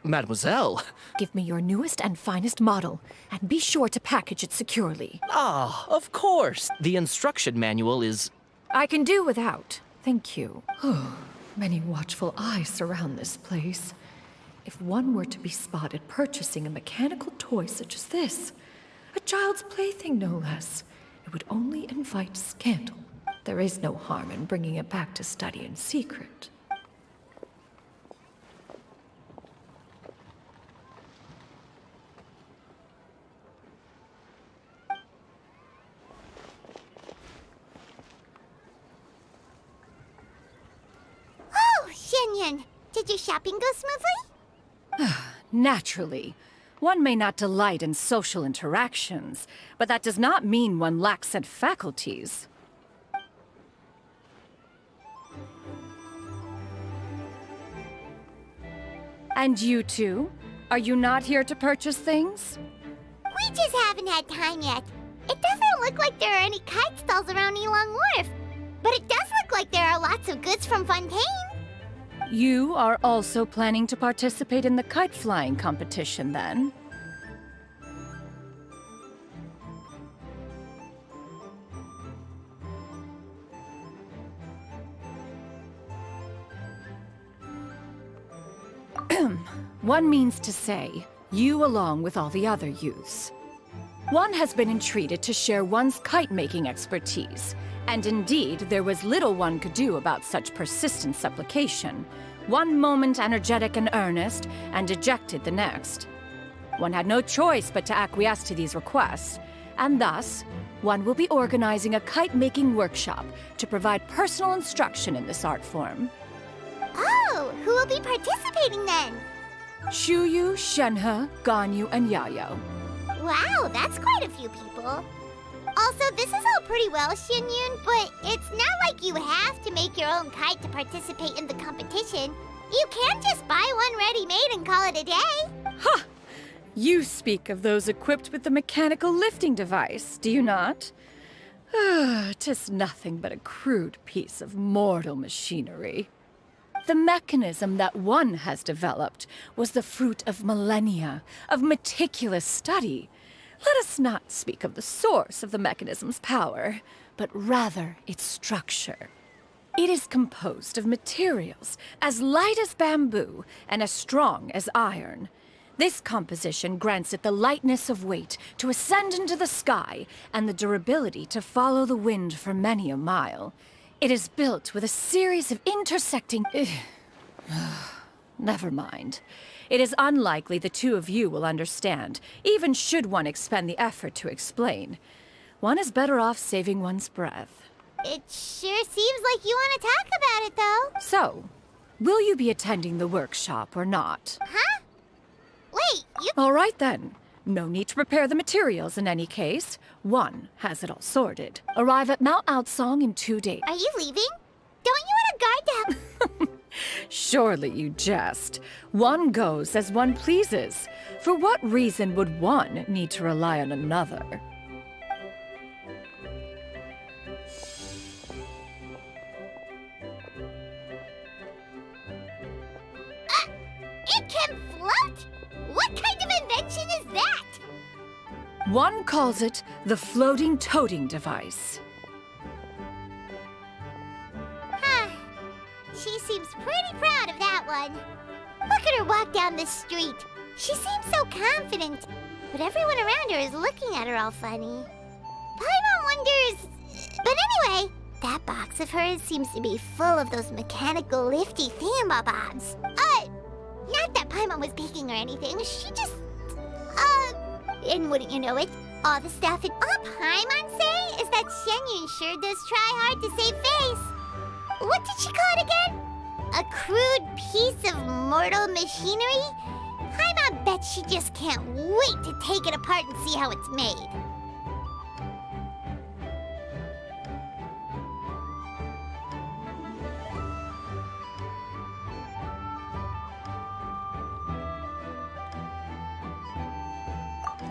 Mademoiselle. Give me your newest and finest model, and be sure to package it securely. Ah, of course. The instruction manual is... I can do without. Thank you. Many watchful eyes surround this place. If one were to be spotted purchasing a mechanical toy such as this, a child's plaything no less, it would only invite scandal. There is no harm in bringing it back to study in secret. Did your shopping go smoothly? Naturally. One may not delight in social interactions, but that does not mean one lacks said faculties. And you two? Are you not here to purchase things? We just haven't had time yet. It doesn't look like there are any kite stalls around Elong Wharf, but it does look like there are lots of goods from Fontaine. You are also planning to participate in the kite flying competition, then? One means to say, you along with all the other youths. One has been entreated to share one's kite-making expertise, and indeed, there was little one could do about such persistent supplication. One moment energetic and earnest, and dejected the next. One had no choice but to acquiesce to these requests, and thus, one will be organizing a kite-making workshop to provide personal instruction in this art form. Oh, who will be participating then? Shuyu, Shenhe, Ganyu, and Yayo. Wow, that's quite a few people. Also, this is all pretty well, Xinyun, but it's not like you have to make your own kite to participate in the competition. You can just buy one ready-made and call it a day. Ha! You speak of those equipped with the mechanical lifting device, do you not? 'Tis nothing but a crude piece of mortal machinery. The mechanism that one has developed was the fruit of millennia of meticulous study. Let us not speak of the source of the mechanism's power, but rather its structure. It is composed of materials as light as bamboo and as strong as iron. This composition grants it the lightness of weight to ascend into the sky and the durability to follow the wind for many a mile. It is built with a series of intersecting... Never mind. It is unlikely the two of you will understand, even should one expend the effort to explain. One is better off saving one's breath. It sure seems like you want to talk about it, though. So, will you be attending the workshop or not? Huh? Wait, you... All right then. No need to prepare the materials in any case. One has it all sorted. Arrive at Mount Outsong in 2 days. Are you leaving? Don't you want a guard to help? Surely you jest. One goes as one pleases. For what reason would one need to rely on another? It can float? What kind of invention is that? One calls it the floating toting device. Huh. She seems pretty proud of that one. Look at her walk down the street. She seems so confident, but everyone around her is looking at her all funny. Paimon wonders... But anyway, that box of hers seems to be full of those mechanical lifty thingamabobs. Not that Paimon was peeking or anything. She just... And wouldn't you know it, all the stuff all Paimon say is that Shenyun sure does try hard to save face. What did she call it again? A crude piece of mortal machinery? Paimon bet she just can't wait to take it apart and see how it's made.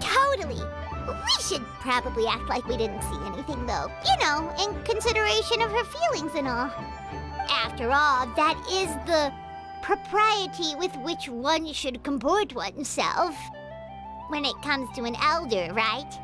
Totally. We should probably act like we didn't see anything, though. You know, in consideration of her feelings and all. After all, that is the propriety with which one should comport oneself. When it comes to an elder, right?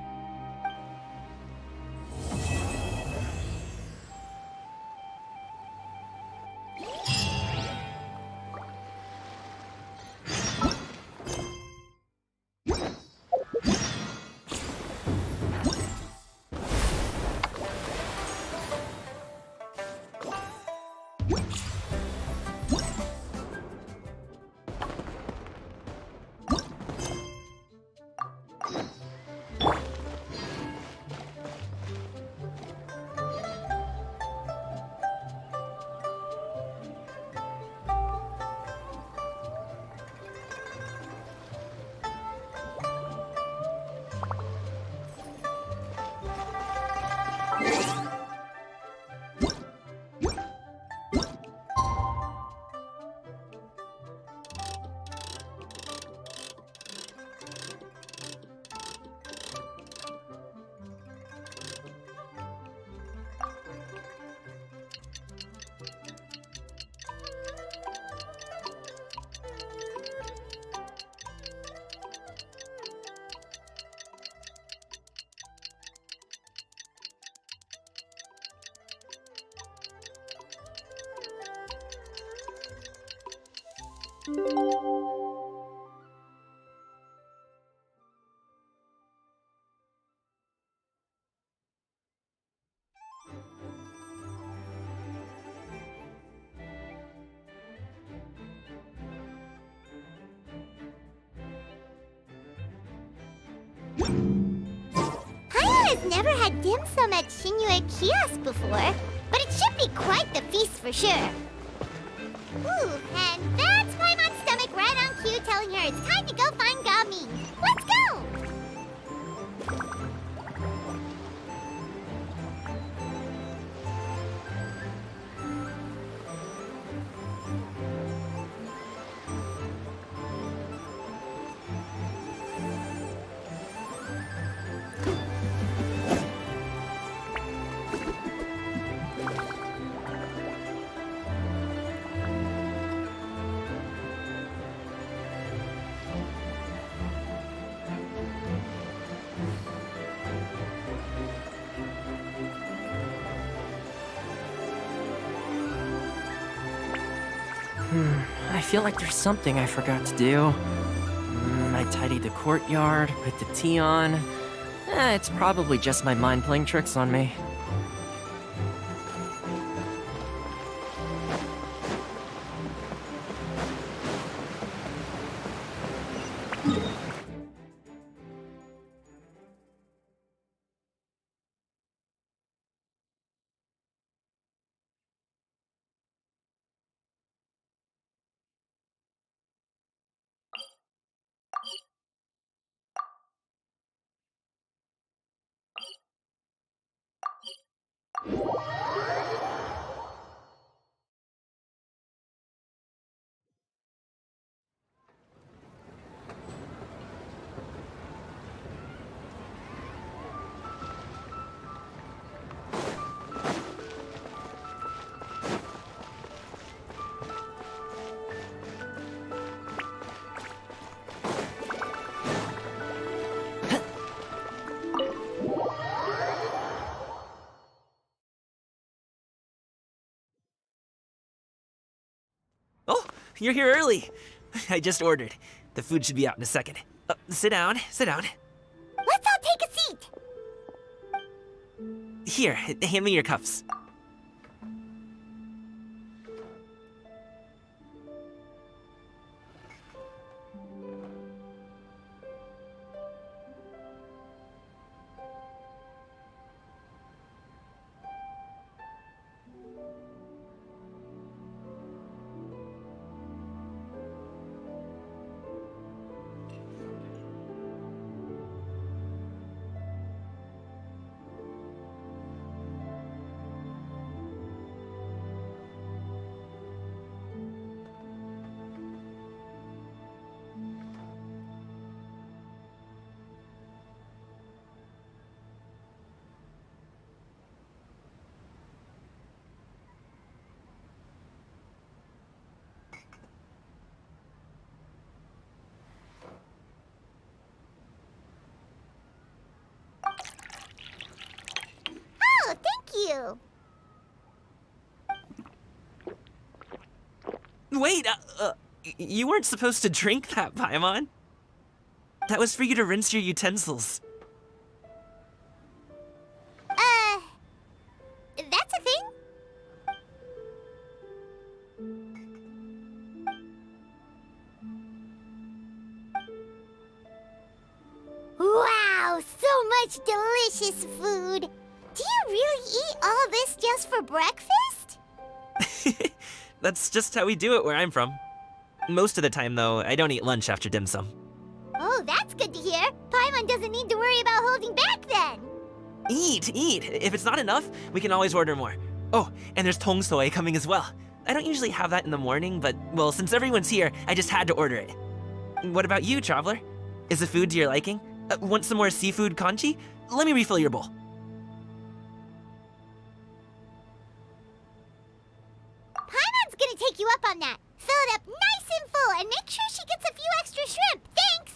Paimon has never had dim sum at Shinue Kiosk before, but it should be quite the feast for sure. Ooh, and that's Paimon's stomach right on cue telling her it's time to go find Ming. Let's go! I feel like there's something I forgot to do. I tidied the courtyard, put the tea on. It's probably just my mind playing tricks on me. Oh, you're here early. I just ordered. The food should be out in a second. Sit down, sit down. Let's all take a seat. Here, hand me your cups. Oh, thank you. Wait, you weren't supposed to drink that, Paimon. That was for you to rinse your utensils. That's a thing? Wow, so much delicious food. Do you really eat all this just for breakfast? That's just how we do it where I'm from. Most of the time, though, I don't eat lunch after dim sum. Oh, that's good to hear. Paimon doesn't need to worry about holding back then. Eat, eat. If it's not enough, we can always order more. Oh, and there's tong soy coming as well. I don't usually have that in the morning, but, well, since everyone's here, I just had to order it. What about you, traveler? Is the food to your liking? Want some more seafood congee? Let me refill your bowl. Paimon's gonna take you up on that. Fill it up nice and full and make sure she gets a few extra shrimp. Thanks!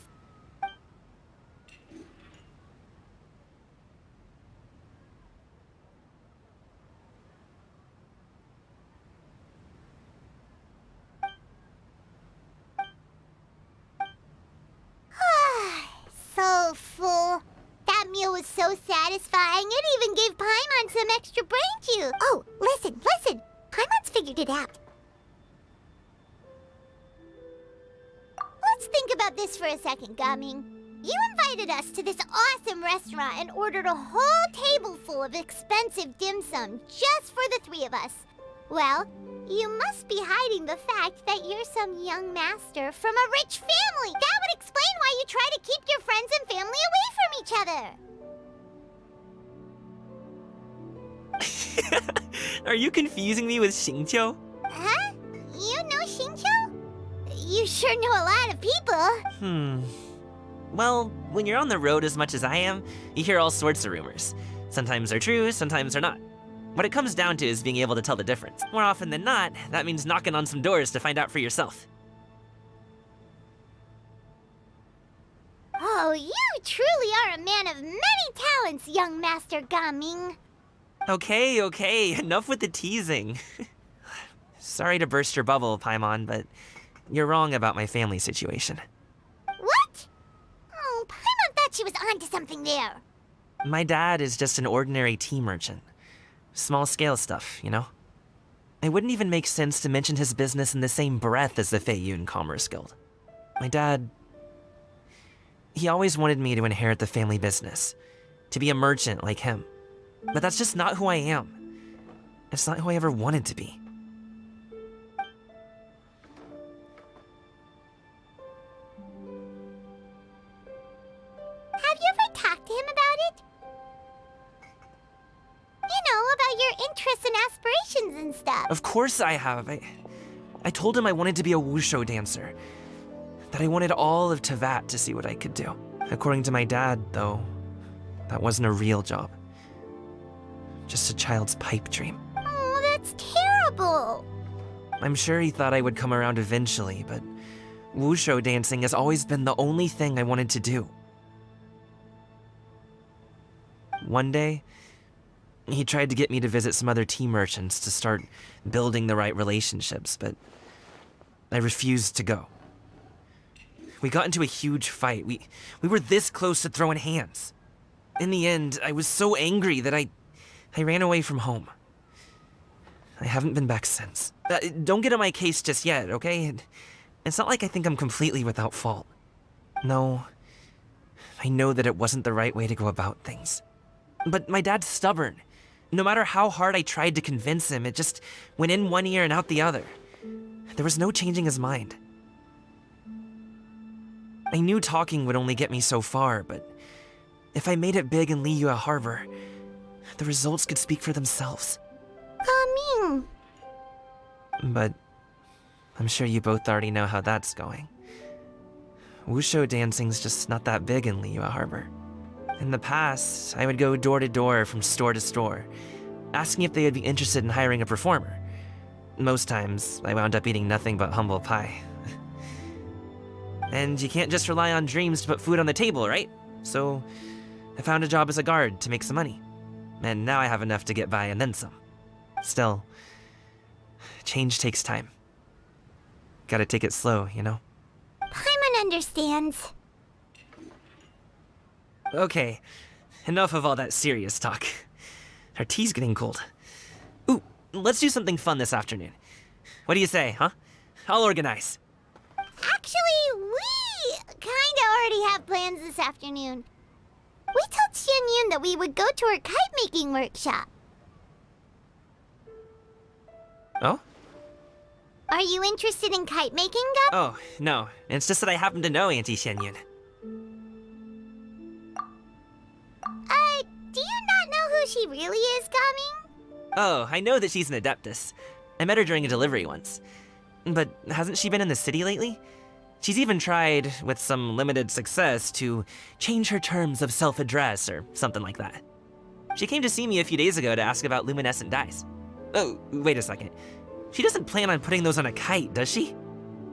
So full. That meal was so satisfying, it even gave Paimon some extra brain juice. Oh, listen. Paimon's figured it out. Let's think about this for a second, Gaming. You invited us to this awesome restaurant and ordered a whole table full of expensive dim sum just for the three of us. Well, you must be hiding the fact that you're some young master from a rich family. That would explain why you try to keep your friends and family away from each other. Are you confusing me with Xingqiu? Huh? You know Xingqiu? You sure know a lot of people. Well, when you're on the road as much as I am, you hear all sorts of rumors. Sometimes they're true, sometimes they're not. What it comes down to is being able to tell the difference. More often than not, that means knocking on some doors to find out for yourself. Oh, you truly are a man of many talents, young Master Gaming. Okay, enough with the teasing. Sorry to burst your bubble, Paimon, but you're wrong about my family situation. What? Oh, Paimon thought she was onto something there. My dad is just an ordinary tea merchant. Small-scale stuff, you know? It wouldn't even make sense to mention his business in the same breath as the Feiyun Commerce Guild. My dad... he always wanted me to inherit the family business, to be a merchant like him. But that's just not who I am. It's not who I ever wanted to be. Have you ever talked to him about it? You know, about your interests and aspirations and stuff. Of course I have. I told him I wanted to be a wushu dancer. That I wanted all of Tevat to see what I could do. According to my dad, though, that wasn't a real job. Just a child's pipe dream. Oh, that's terrible. I'm sure he thought I would come around eventually, but wushu dancing has always been the only thing I wanted to do. One day, he tried to get me to visit some other tea merchants to start building the right relationships, but I refused to go. We got into a huge fight. We were this close to throwing hands. In the end, I was so angry that I ran away from home. I haven't been back since. Don't get on my case just yet, okay? It's not like I think I'm completely without fault. No, I know that it wasn't the right way to go about things. But my dad's stubborn. No matter how hard I tried to convince him, it just went in one ear and out the other. There was no changing his mind. I knew talking would only get me so far, but if I made it big in Liyue Harbor, the results could speak for themselves. Ming. But I'm sure you both already know how that's going. Wushu dancing's just not that big in Liyue Harbor. In the past, I would go door to door from store to store, asking if they would be interested in hiring a performer. Most times, I wound up eating nothing but humble pie. And you can't just rely on dreams to put food on the table, right? So, I found a job as a guard to make some money. And now I have enough to get by and then some. Still, change takes time. Gotta take it slow, you know? Paimon understands. Okay, enough of all that serious talk. Our tea's getting cold. Ooh, let's do something fun this afternoon. What do you say, huh? I'll organize. Actually, we kinda already have plans this afternoon. We told Xianyun that we would go to her kite-making workshop. Oh? Are you interested in kite-making, Gum? Oh, no. It's just that I happen to know Auntie Xianyun. Do you not know who she really is, Gaming? Oh, I know that she's an Adeptus. I met her during a delivery once. But hasn't she been in the city lately? She's even tried, with some limited success, to change her terms of self-address or something like that. She came to see me a few days ago to ask about luminescent dyes. Oh, wait a second. She doesn't plan on putting those on a kite, does she?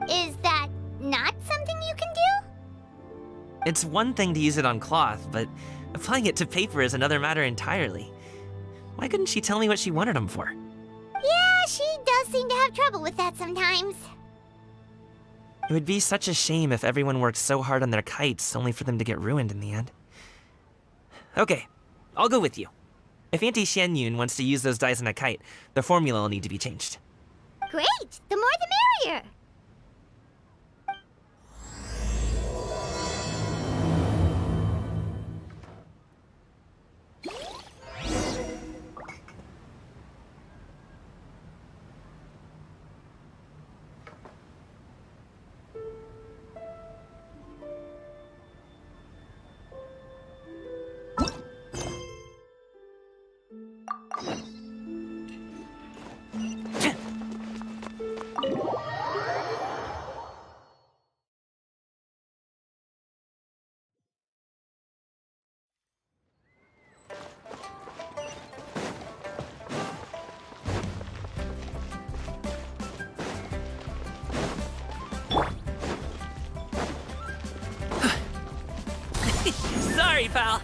Is that not something you can do? It's one thing to use it on cloth, but applying it to paper is another matter entirely. Why couldn't she tell me what she wanted them for? Yeah, she does seem to have trouble with that sometimes. It would be such a shame if everyone worked so hard on their kites only for them to get ruined in the end. Okay, I'll go with you. If Auntie Xianyun wants to use those dyes on a kite, the formula will need to be changed. Great! The more the merrier! Sorry, pal.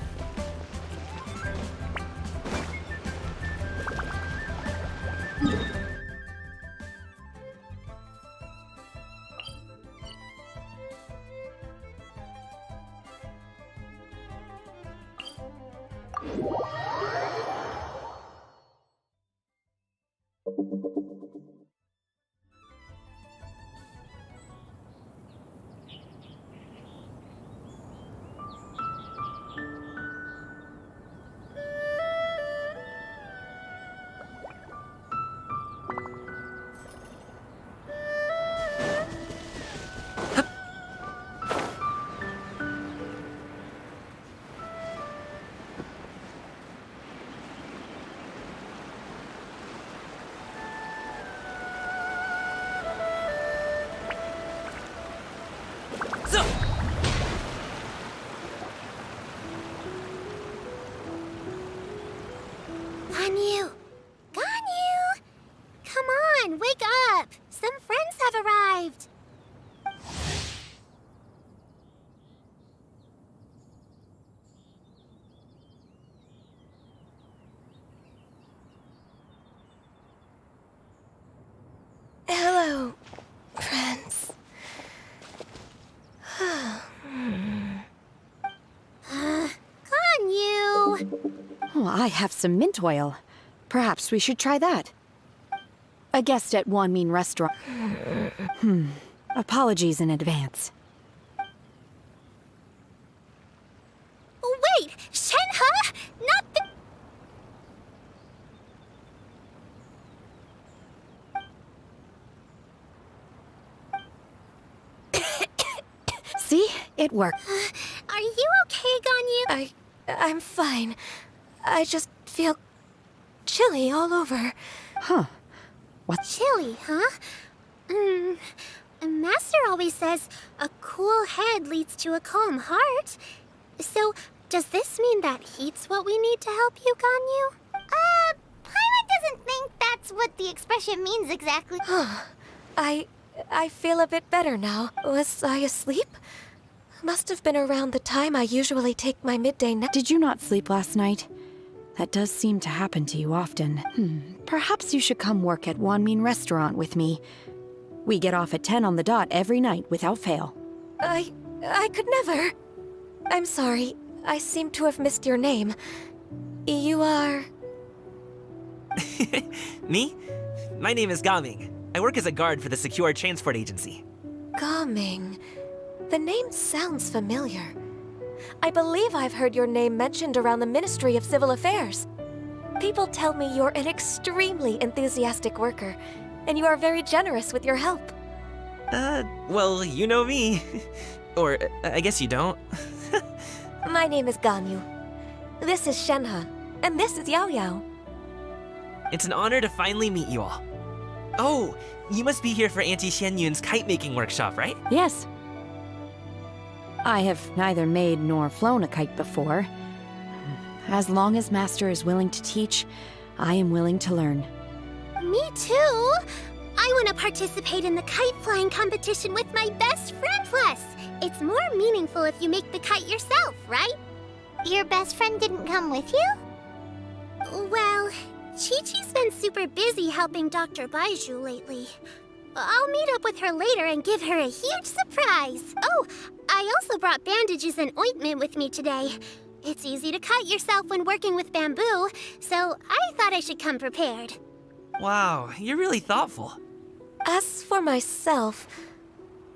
Ganyu! Ganyu! Come on, wake up! Some friends have arrived! Hello, friends. Ganyu! Oh, I have some mint oil. Perhaps we should try that. A guest at Wanmin restaurant. Apologies in advance. Wait! Shenhe? Not the... See? It worked. Are you okay, Ganyu? I'm fine. I just feel chilly all over. Huh. What? Chilly, huh? Master always says a cool head leads to a calm heart. So, does this mean that heat's what we need to help you, Ganyu? Paimon doesn't think that's what the expression means exactly. I feel a bit better now. Was I asleep? Must have been around the time I usually take my midday nap. Did you not sleep last night? That does seem to happen to you often. Perhaps you should come work at Wanmin restaurant with me. We get off at 10 on the dot every night without fail. I could never. I'm sorry. I seem to have missed your name. You are... Me? My name is Gaming. I work as a guard for the Secure Transport Agency. Gaming. The name sounds familiar. I believe I've heard your name mentioned around the Ministry of Civil Affairs. People tell me you're an extremely enthusiastic worker, and you are very generous with your help. Well, you know me. Or, I guess you don't. My name is Ganyu. This is Shenhe, and this is Yao Yao. It's an honor to finally meet you all. Oh, you must be here for Auntie Xianyun's kite-making workshop, right? Yes. I have neither made nor flown a kite before. As long as Master is willing to teach, I am willing to learn. Me too! I want to participate in the kite flying competition with my best friend. Plus, it's more meaningful if you make the kite yourself, right? Your best friend didn't come with you? Well, Chi-Chi's been super busy helping Dr. Baiju lately. I'll meet up with her later and give her a huge surprise. Oh, I also brought bandages and ointment with me today. It's easy to cut yourself when working with bamboo, so I thought I should come prepared. Wow, you're really thoughtful. As for myself,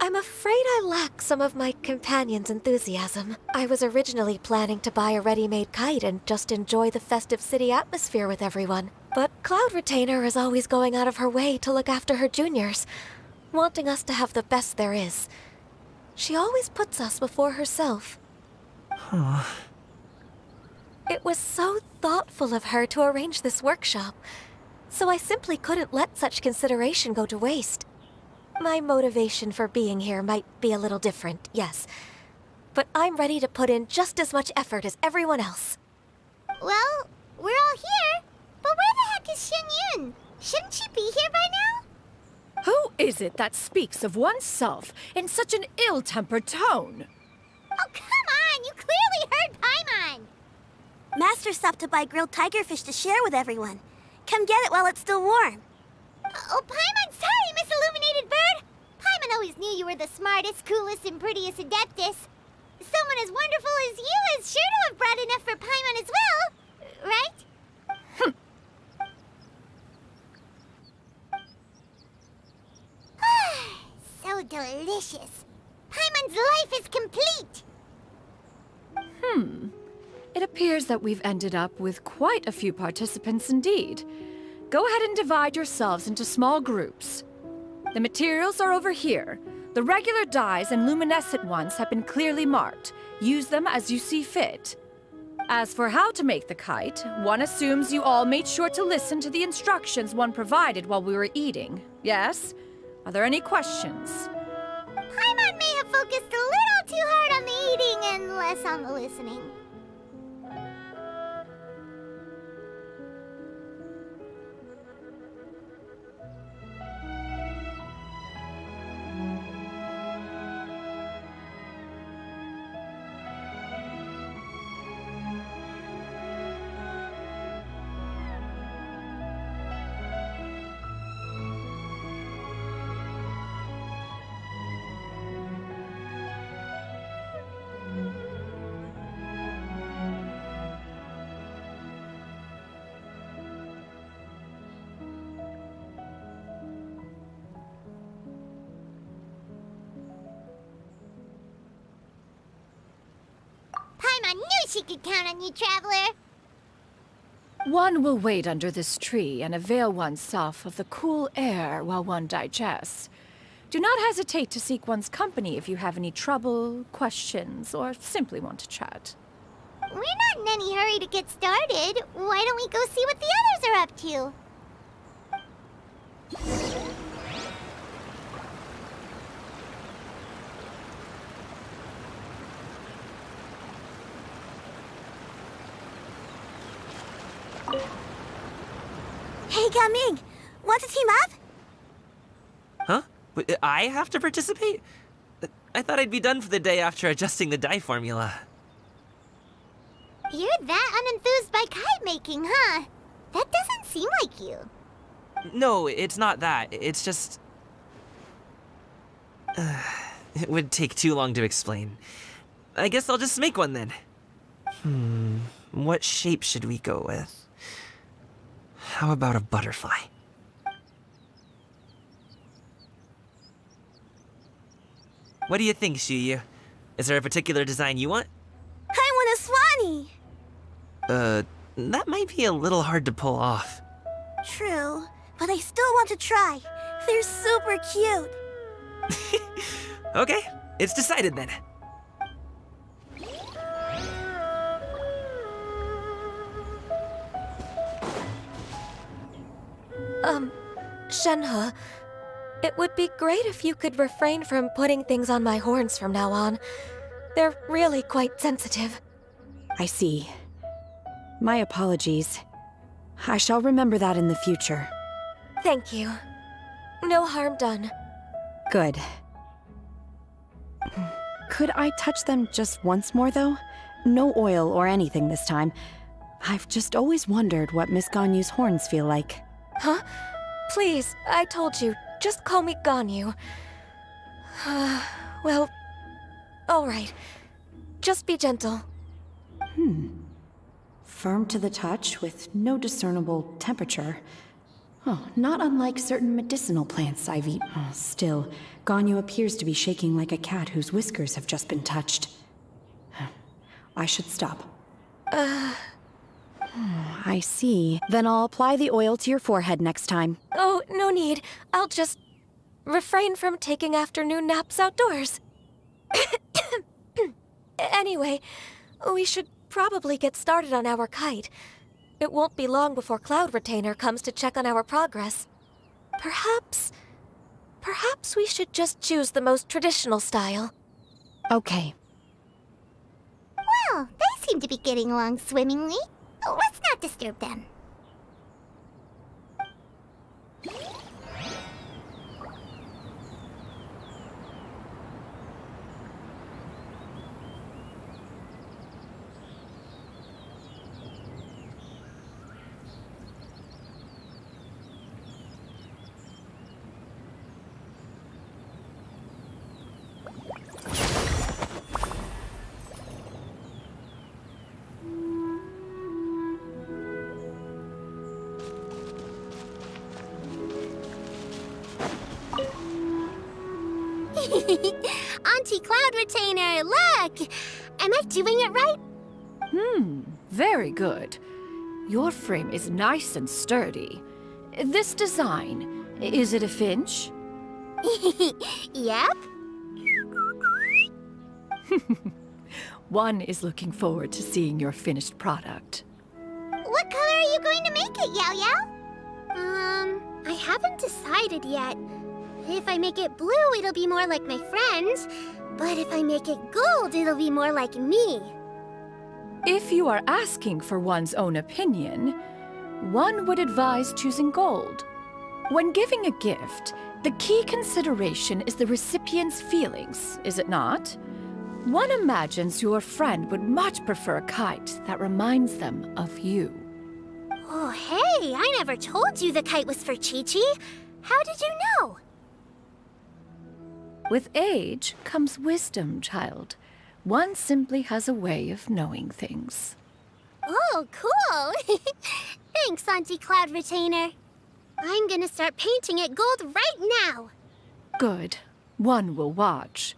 I'm afraid I lack some of my companion's enthusiasm. I was originally planning to buy a ready-made kite and just enjoy the festive city atmosphere with everyone. But Cloud Retainer is always going out of her way to look after her juniors, wanting us to have the best there is. She always puts us before herself. Huh. It was so thoughtful of her to arrange this workshop, so I simply couldn't let such consideration go to waste. My motivation for being here might be a little different, yes, but I'm ready to put in just as much effort as everyone else. Well, we're all here, but where the heck is Xianyun? Shouldn't she be here by now? Who is it that speaks of oneself in such an ill-tempered tone? Oh, come on! You clearly heard Paimon! Master stopped to buy grilled tigerfish to share with everyone. Come get it while it's still warm. Oh, Paimon, sorry, Miss Illuminated Bird! Paimon always knew you were the smartest, coolest, and prettiest Adeptus. Someone as wonderful as you is sure to have brought enough for Paimon as well, right? delicious. Paimon's life is complete. It appears that we've ended up with quite a few participants indeed. Go ahead and divide yourselves into small groups. The materials are over here. The regular dyes and luminescent ones have been clearly marked. Use them as you see fit. As for how to make the kite, one assumes you all made sure to listen to the instructions one provided while we were eating. Yes? Are there any questions? Paimon may have focused a little too hard on the eating and less on the listening. Paimon knew she could count on you, Traveler. One will wait under this tree and avail oneself of the cool air while one digests. Do not hesitate to seek one's company if you have any trouble, questions, or simply want to chat. We're not in any hurry to get started. Why don't we go see what the others are up to? Hey, Ming, want to team up? Huh? I have to participate? I thought I'd be done for the day after adjusting the dye formula. You're that unenthused by kite making, huh? That doesn't seem like you. No, it's not that. It's just... it would take too long to explain. I guess I'll just make one then. What shape should we go with? How about a butterfly? What do you think, Shuyu? Is there a particular design you want? I want a swanee! That might be a little hard to pull off. True, but I still want to try. They're super cute. Okay, it's decided then. Shenhe, it would be great if you could refrain from putting things on my horns from now on. They're really quite sensitive. I see. My apologies. I shall remember that in the future. Thank you. No harm done. Good. Could I touch them just once more, though? No oil or anything this time. I've just always wondered what Miss Ganyu's horns feel like. Huh? Please, I told you. Just call me Ganyu. Well, all right. Just be gentle. Firm to the touch with no discernible temperature. Oh, not unlike certain medicinal plants I've eaten. Oh, still, Ganyu appears to be shaking like a cat whose whiskers have just been touched. I should stop. I see. Then I'll apply the oil to your forehead next time. Oh, no need. I'll just refrain from taking afternoon naps outdoors. Anyway, we should probably get started on our kite. It won't be long before Cloud Retainer comes to check on our progress. Perhaps we should just choose the most traditional style. Okay. Well, they seem to be getting along swimmingly. Let's not disturb them. Auntie Cloud Retainer, look! Am I doing it right? Very good. Your frame is nice and sturdy. This design, is it a finch? Yep. One is looking forward to seeing your finished product. What color are you going to make it, Yao Yao? I haven't decided yet. If I make it blue, it'll be more like my friends. But if I make it gold, it'll be more like me. If you are asking for one's own opinion, one would advise choosing gold. When giving a gift, the key consideration is the recipient's feelings, is it not? One imagines your friend would much prefer a kite that reminds them of you. Oh, hey, I never told you the kite was for Chi-Chi. How did you know? With age comes wisdom, child. One simply has a way of knowing things. Oh, cool. Thanks, Auntie Cloud Retainer. I'm gonna start painting it gold right now. Good. One will watch.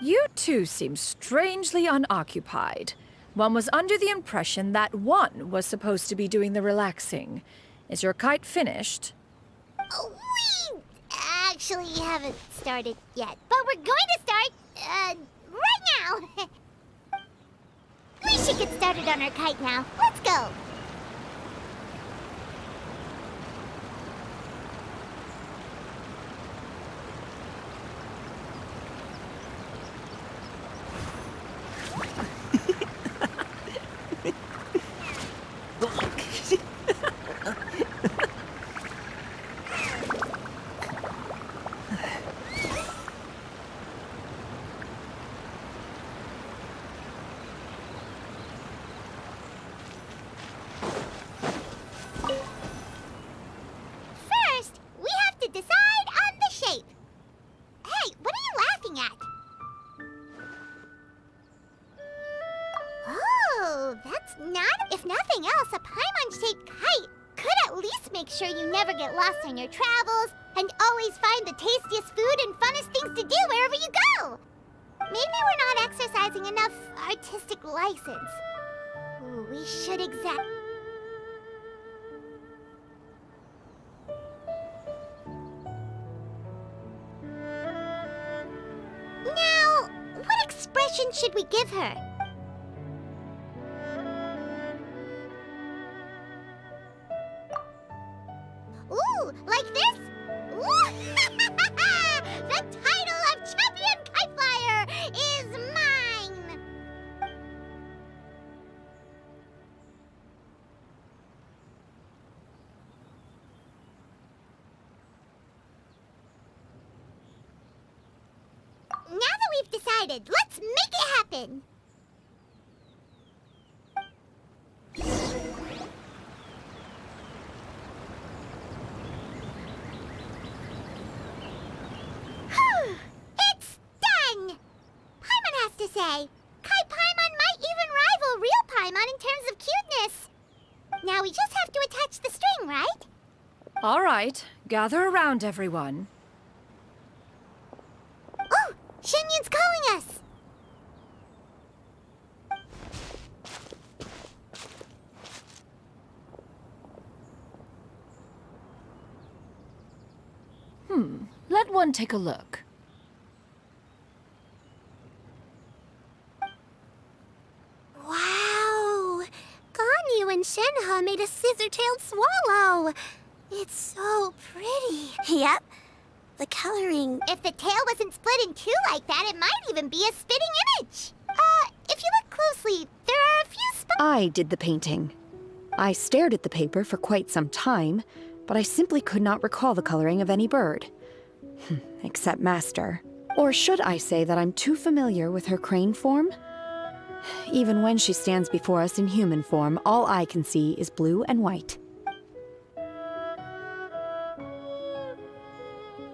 You two seem strangely unoccupied. One was under the impression that one was supposed to be doing the relaxing. Is your kite finished? We actually haven't started yet, but we're going to start, right now. We should get started on our kite now. Let's go. First, we have to decide on the shape. Hey, what are you laughing at? Oh, that's not... If nothing else, a Paimon-shaped kite could at least make sure you never get lost on your travels and always find the tastiest food and funnest things to do wherever you go. Maybe we're not exercising enough artistic license. Ooh, we should Now, what expression should we give her? Ooh, like this? The title of Champion Kite Flyer is mine! Now that we've decided, let's make it happen! It's done! Paimon has to say. Kite Paimon might even rival real Paimon in terms of cuteness. Now we just have to attach the string, right? All right, gather around, everyone. Oh! Shenyun's calling us! Let one take a look. Wow! Ganyu and Shenhe made a scissor-tailed swallow. It's so pretty. Yep. The coloring... If the tail wasn't split in two like that, it might even be a spitting image. If you look closely, there are a few spots... I did the painting. I stared at the paper for quite some time, but I simply could not recall the coloring of any bird. Except Master. Or should I say that I'm too familiar with her crane form? Even when she stands before us in human form, all I can see is blue and white.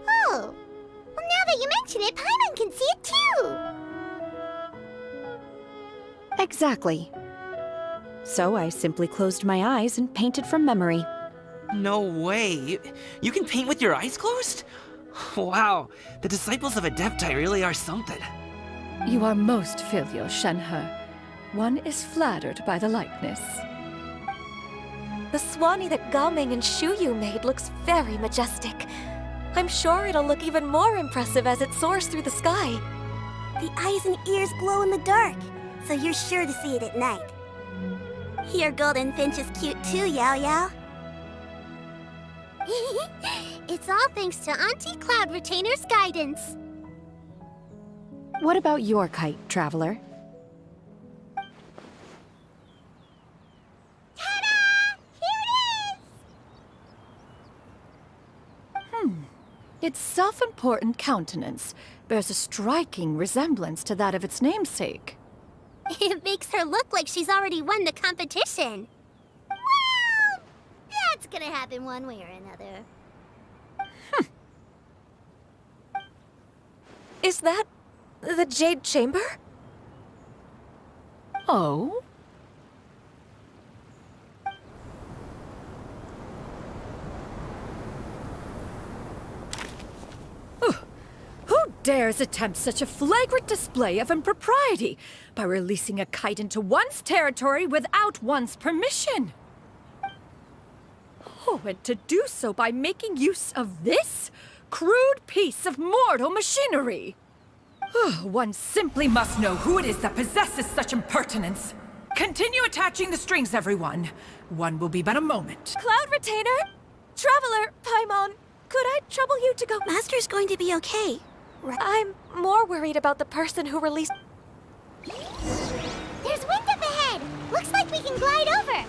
Oh! Well, now that you mention it, Paimon can see it too! Exactly. So I simply closed my eyes and painted from memory. No way. You can paint with your eyes closed? Wow, the disciples of Adepti really are something. You are most filial, Shenhe. One is flattered by the likeness. The Swanee that Gaming and Shuyu made looks very majestic. I'm sure it'll look even more impressive as it soars through the sky. The eyes and ears glow in the dark, so you're sure to see it at night. Your golden finch is cute too, Yao Yao. It's all thanks to Auntie Cloud Retainer's guidance. What about your kite, Traveler? Its self-important countenance bears a striking resemblance to that of its namesake. It makes her look like she's already won the competition. Well, that's gonna happen one way or another. Is that the Jade Chamber? Oh? Who dares attempt such a flagrant display of impropriety by releasing a kite into one's territory without one's permission? Oh, and to do so by making use of this crude piece of mortal machinery. One simply must know who it is that possesses such impertinence. Continue attaching the strings, everyone. One will be but a moment. Cloud Retainer? Traveler, Paimon, could I trouble you to go? Master's going to be okay. I'm more worried about the person who released... There's wind up ahead! Looks like we can glide over!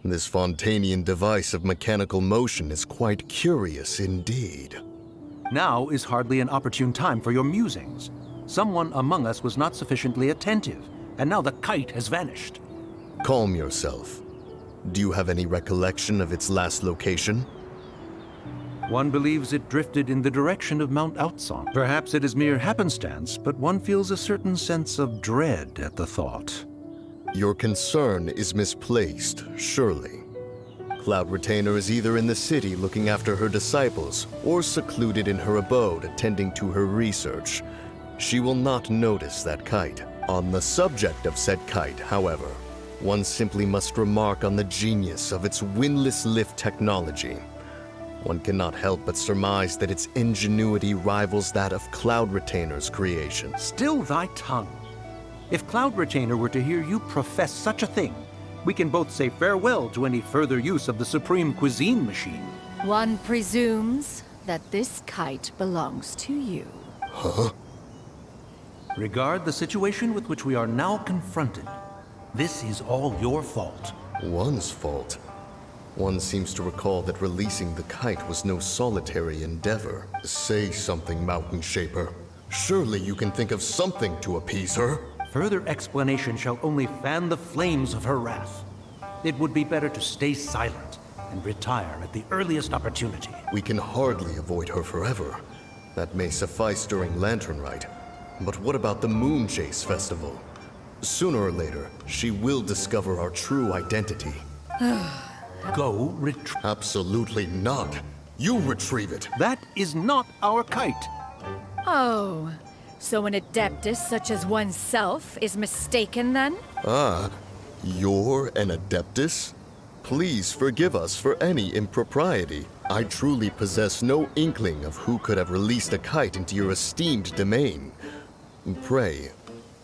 This Fontanian device of mechanical motion is quite curious indeed. Now is hardly an opportune time for your musings. Someone among us was not sufficiently attentive, and now the kite has vanished. Calm yourself. Do you have any recollection of its last location? One believes it drifted in the direction of Mount Outson. Perhaps it is mere happenstance, but one feels a certain sense of dread at the thought. Your concern is misplaced, surely. Cloud Retainer is either in the city looking after her disciples, or secluded in her abode attending to her research. She will not notice that kite. On the subject of said kite, however, one simply must remark on the genius of its windless lift technology. One cannot help but surmise that its ingenuity rivals that of Cloud Retainer's creation. Still thy tongue. If Cloud Retainer were to hear you profess such a thing, we can both say farewell to any further use of the Supreme Cuisine Machine. One presumes that this kite belongs to you. Huh? Regard the situation with which we are now confronted. This is all your fault. One's fault? One seems to recall that releasing the kite was no solitary endeavor. Say something, Mountain Shaper. Surely you can think of something to appease her. Further explanation shall only fan the flames of her wrath. It would be better to stay silent and retire at the earliest opportunity. We can hardly avoid her forever. That may suffice during Lantern Rite. But what about the Moon Chase Festival? Sooner or later, she will discover our true identity. Go retrieve. Absolutely not. You retrieve it. That is not our kite. Oh, so an adeptus such as oneself is mistaken then? Ah, you're an Adeptus? Please forgive us for any impropriety. I truly possess no inkling of who could have released a kite into your esteemed domain. Pray,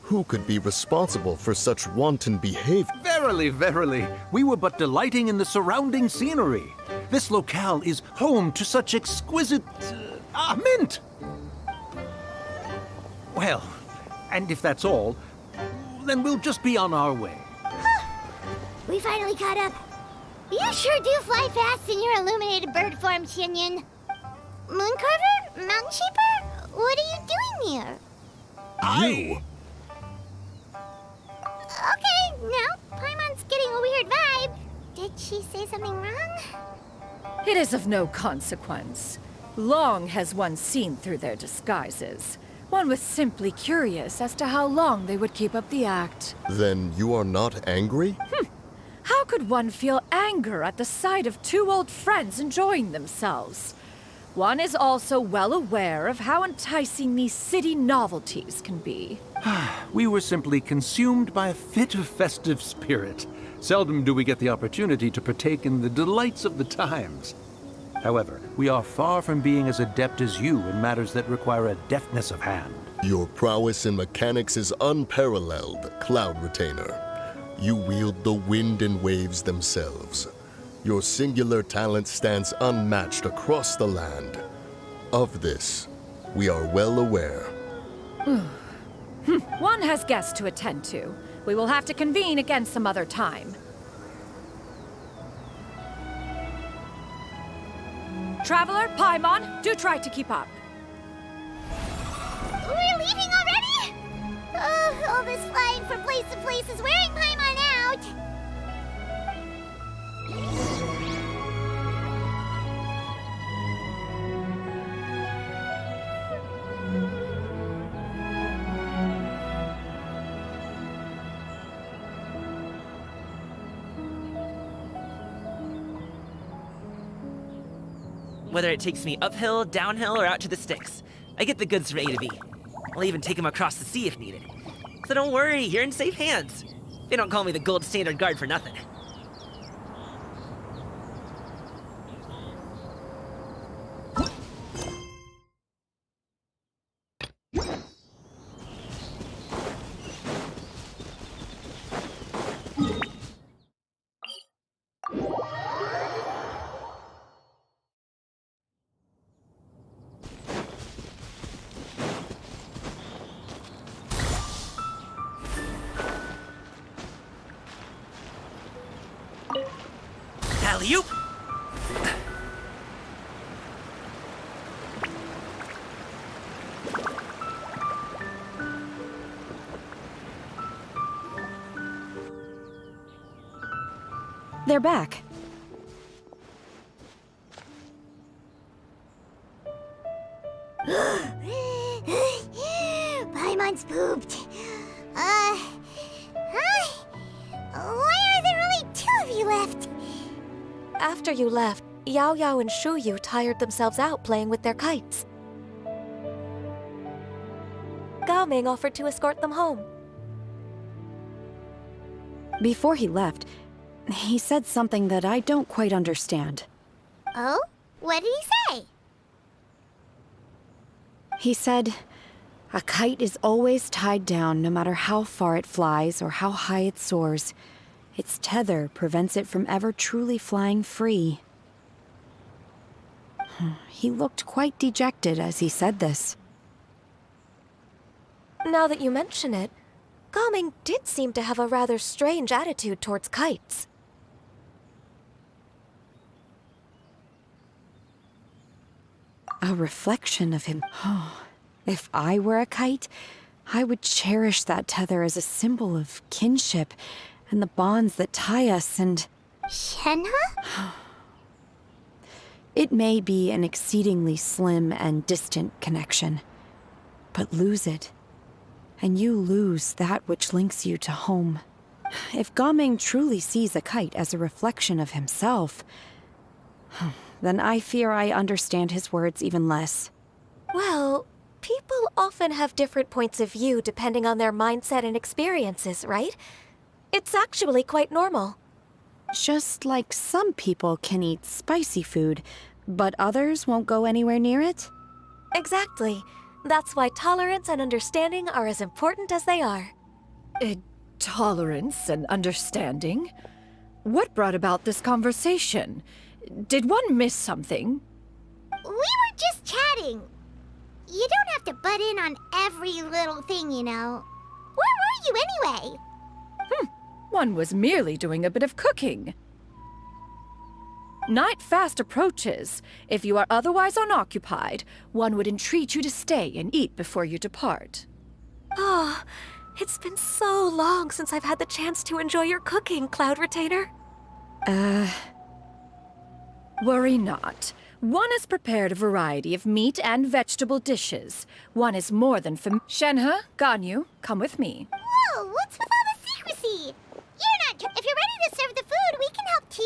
who could be responsible for such wanton behavior? Verily, verily, we were but delighting in the surrounding scenery. This locale is home to such exquisite... mint! Well, and if that's all, then we'll just be on our way. We finally caught up. You sure do fly fast in your illuminated bird form, Shinyan. Mooncarver? Mountain Sheeper? What are you doing here? You? Okay, now Paimon's getting a weird vibe. Did she say something wrong? It is of no consequence. Long has one seen through their disguises. One was simply curious as to how long they would keep up the act. Then you are not angry? How could one feel anger at the sight of two old friends enjoying themselves? One is also well aware of how enticing these city novelties can be. We were simply consumed by a fit of festive spirit. Seldom do we get the opportunity to partake in the delights of the times. However, we are far from being as adept as you in matters that require a deftness of hand. Your prowess in mechanics is unparalleled, Cloud Retainer. You wield the wind and waves themselves. Your singular talent stands unmatched across the land. Of this, we are well aware. One has guests to attend to. We will have to convene again some other time. Traveler, Paimon, do try to keep up. We're leaving already? All this flying from place to place is wearing Paimon out. Whether it takes me uphill, downhill, or out to the sticks, I get the goods from A to B. I'll even take them across the sea if needed. So don't worry, you're in safe hands. They don't call me the gold standard guard for nothing. Alley-oop! They're back. Paimon's pooped. Why are there only two of you left? After you left, Yao Yao and Shuyu tired themselves out playing with their kites. Gao Ming offered to escort them home. Before he left, he said something that I don't quite understand. Oh? What did he say? He said, a kite is always tied down no matter how far it flies or how high it soars. Its tether prevents it from ever truly flying free. He looked quite dejected as he said this. Now that you mention it, Gao Ming did seem to have a rather strange attitude towards kites. A reflection of him. If I were a kite, I would cherish that tether as a symbol of kinship and the bonds that tie us and... Shenhe? It may be an exceedingly slim and distant connection, but lose it, and you lose that which links you to home. If Gao Ming truly sees a kite as a reflection of himself, then I fear I understand his words even less. Well, people often have different points of view depending on their mindset and experiences, right? It's actually quite normal. Just like some people can eat spicy food, but others won't go anywhere near it? Exactly. That's why tolerance and understanding are as important as they are. Tolerance and understanding? What brought about this conversation? Did one miss something? We were just chatting. You don't have to butt in on every little thing, you know. Where were you anyway? One was merely doing a bit of cooking. Night fast approaches. If you are otherwise unoccupied, one would entreat you to stay and eat before you depart. Oh, it's been so long since I've had the chance to enjoy your cooking, Cloud Retainer. Worry not. One has prepared a variety of meat and vegetable dishes. One is more than Shenhe, Ganyu, come with me. Whoa, what's with all the secrecy? If you're ready to serve the food, we can help too.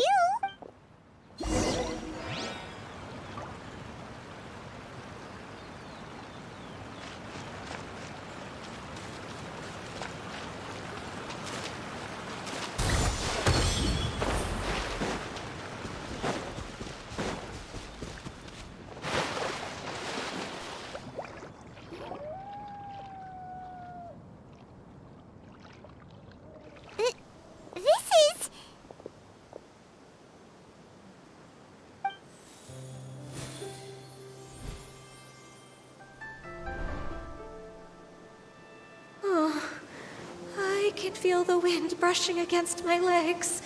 I can feel the wind brushing against my legs.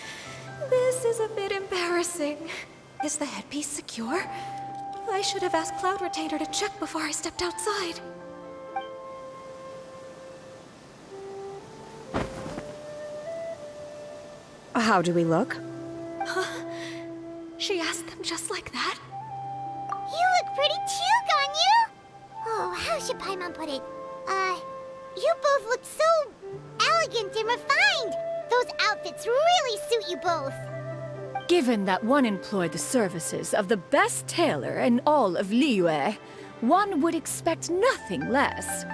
This is a bit embarrassing. Is the headpiece secure? I should have asked Cloud Retainer to check before I stepped outside. How do we look? Huh? She asked them just like that? You look pretty too, Ganyu! Oh, how should Paimon put it? You both look so elegant and refined. Those outfits really suit you both. Given that one employed the services of the best tailor in all of Liyue, one would expect nothing less.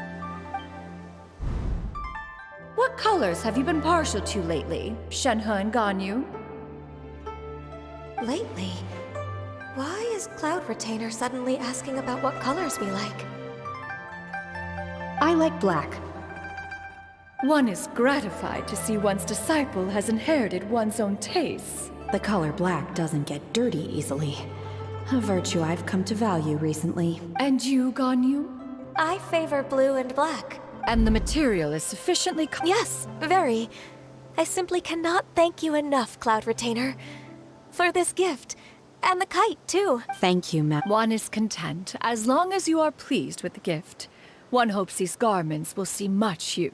What colors have you been partial to lately, Shenhe and Ganyu? Lately? Why is Cloud Retainer suddenly asking about what colors we like? I like black. One is gratified to see one's disciple has inherited one's own tastes. The color black doesn't get dirty easily. A virtue I've come to value recently. And you, Ganyu? I favor blue and black. And the material is sufficiently Yes, very. I simply cannot thank you enough, Cloud Retainer, for this gift. And the kite, too. Thank you, ma'am. One is content, as long as you are pleased with the gift. One hopes these garments will see much use.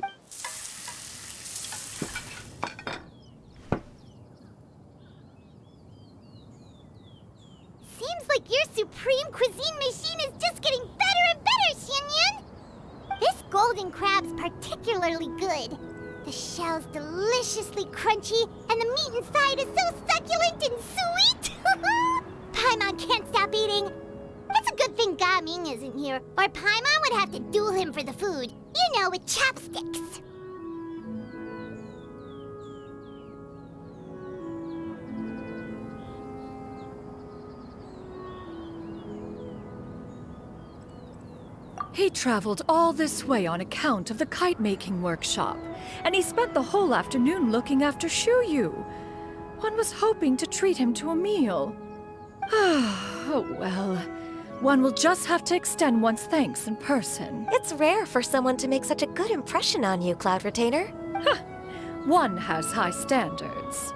Seems like your supreme cuisine machine is just getting better and better, Xianyun! This golden crab's particularly good. The shell's deliciously crunchy, and the meat inside is so succulent and sweet! Paimon can't stop eating. It's a good thing Ming isn't here, or Paimon would have to duel him for the food. You know, with chopsticks. He traveled all this way on account of the kite-making workshop, and he spent the whole afternoon looking after Shuyu. One was hoping to treat him to a meal. Oh well, one will just have to extend one's thanks in person. It's rare for someone to make such a good impression on you, Cloud Retainer. One has high standards.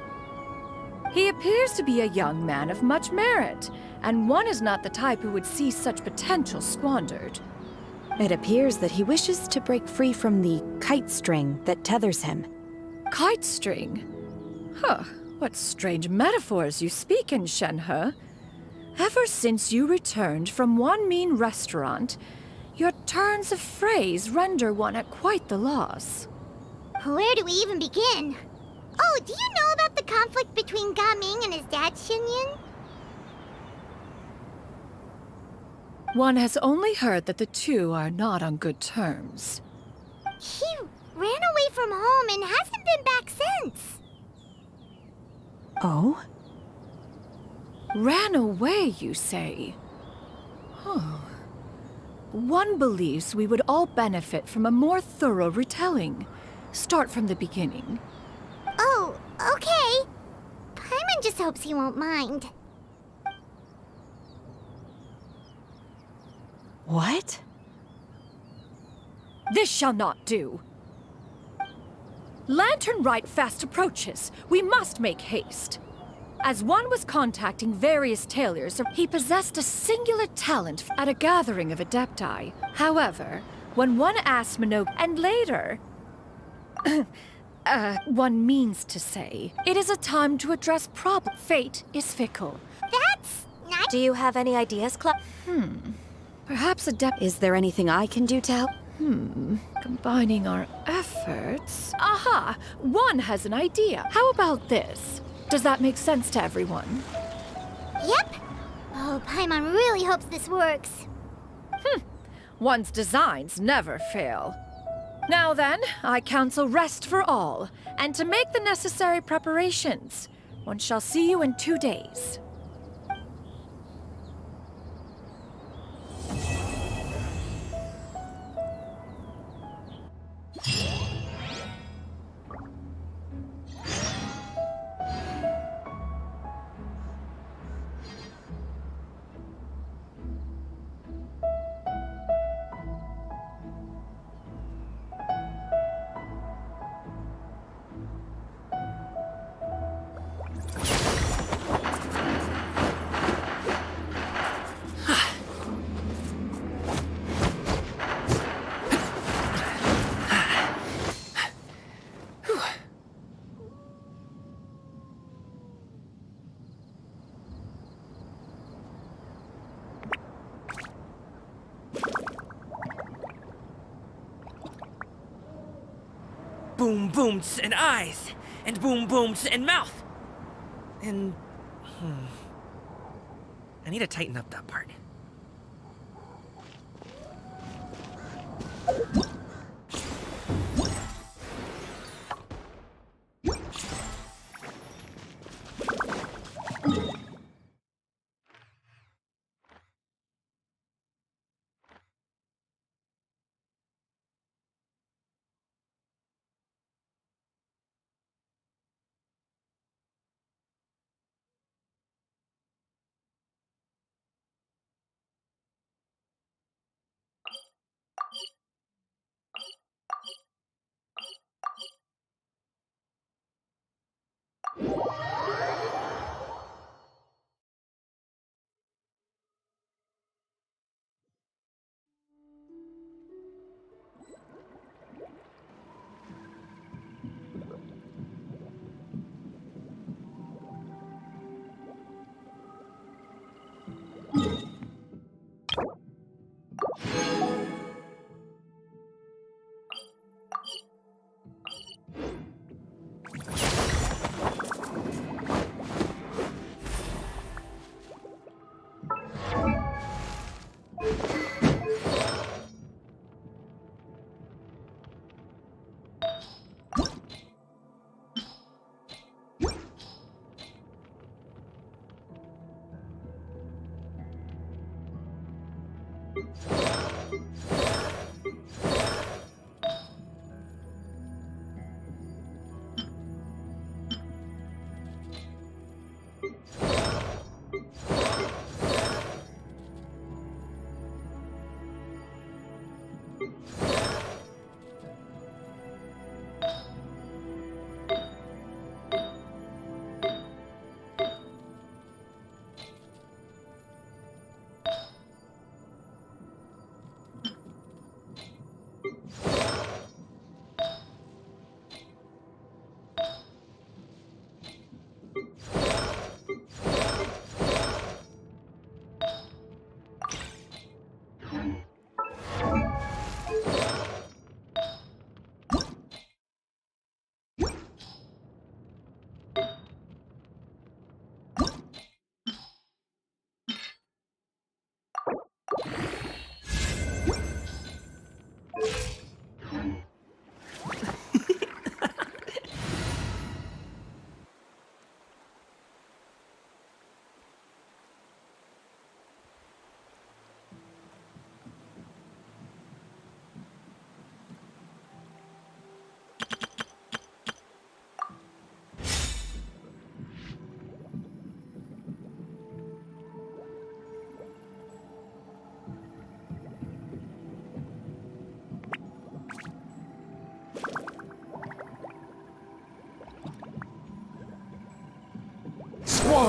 He appears to be a young man of much merit, and one is not the type who would see such potential squandered. It appears that he wishes to break free from the kite string that tethers him. Kite string? Huh, what strange metaphors you speak in, Shenhe. Ever since you returned from one mean restaurant, your turns of phrase render one at quite the loss. Where do we even begin? Oh, do you know about the conflict between Ming and his dad, Xianyun? One has only heard that the two are not on good terms. He ran away from home and hasn't been back since. Oh? Ran away, you say? Huh. One believes we would all benefit from a more thorough retelling. Start from the beginning. Oh, okay. Paimon just hopes he won't mind. What? This shall not do. Lantern Rite fast approaches. We must make haste. As one was contacting various tailors, he possessed a singular talent at a gathering of adepti. However, when one asked Minogue, and later, one means to say, it is a time to address problem. Fate is fickle. That's not... Do you have any ideas, Cla- Perhaps adept... Is there anything I can do to help? Combining our efforts... Aha! One has an idea. How about this? Does that make sense to everyone? Yep. Oh, Paimon really hopes this works. One's designs never fail. Now then, I counsel rest for all, and to make the necessary preparations. One shall see you in 2 days. Boom booms and eyes, and boom booms and mouth. And I need to tighten up that part.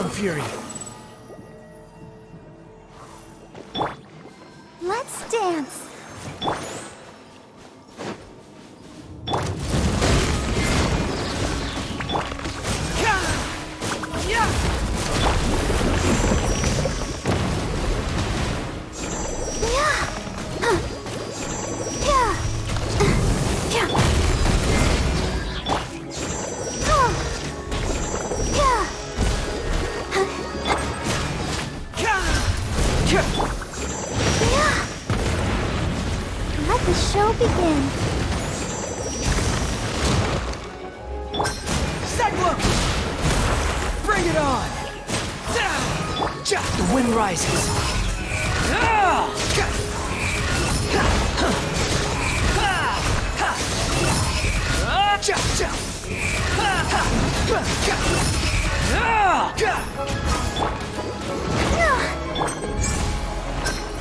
on, Fury. Let's dance. Let the show begin. Cyclone! Bring it on! The wind rises.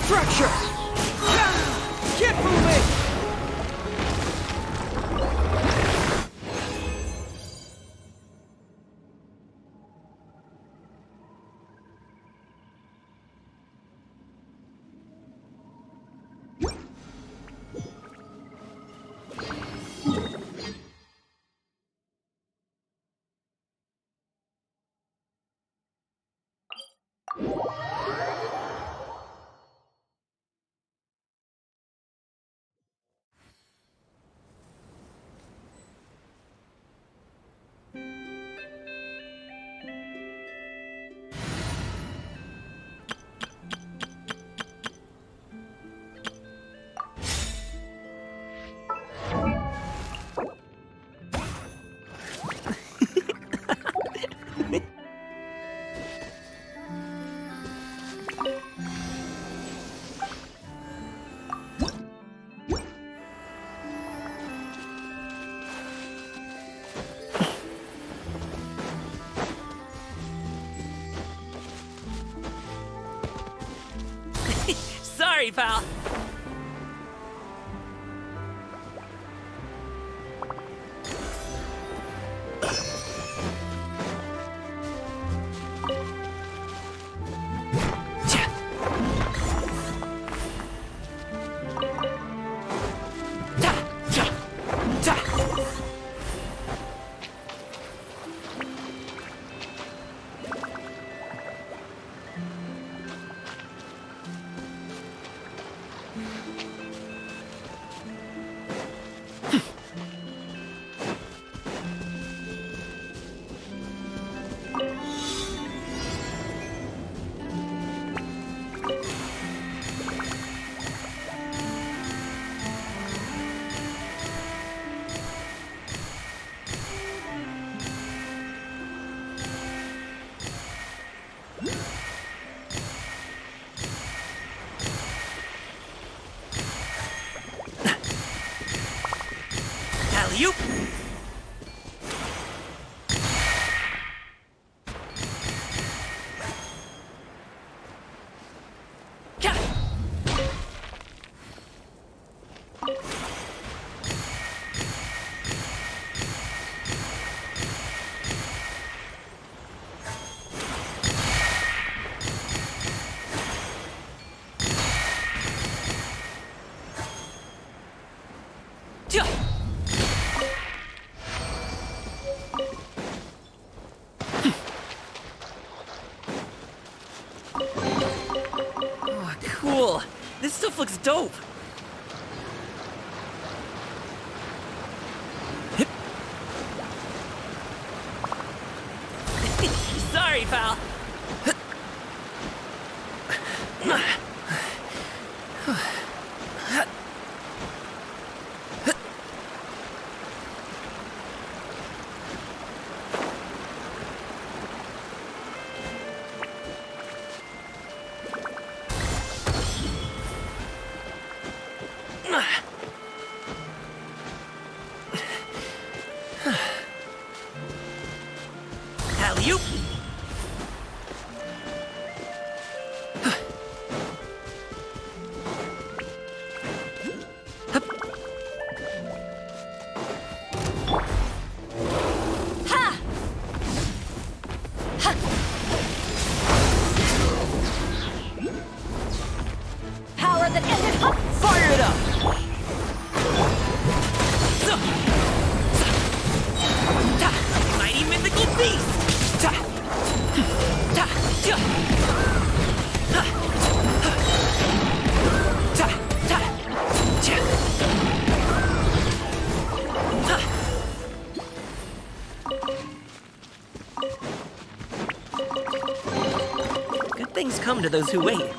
Fracture! Keep moving! Sorry, pal. Alley-oop! Oh, cool. This stuff looks dope. Sorry, pal. Alley-oop! Good things come to those who wait.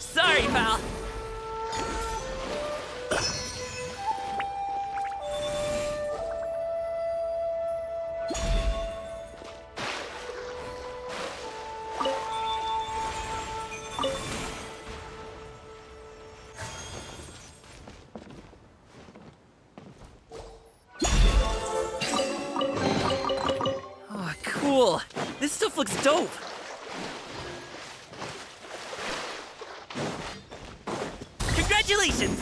Sorry, pal. Oh, cool. This stuff looks dope. Congratulations!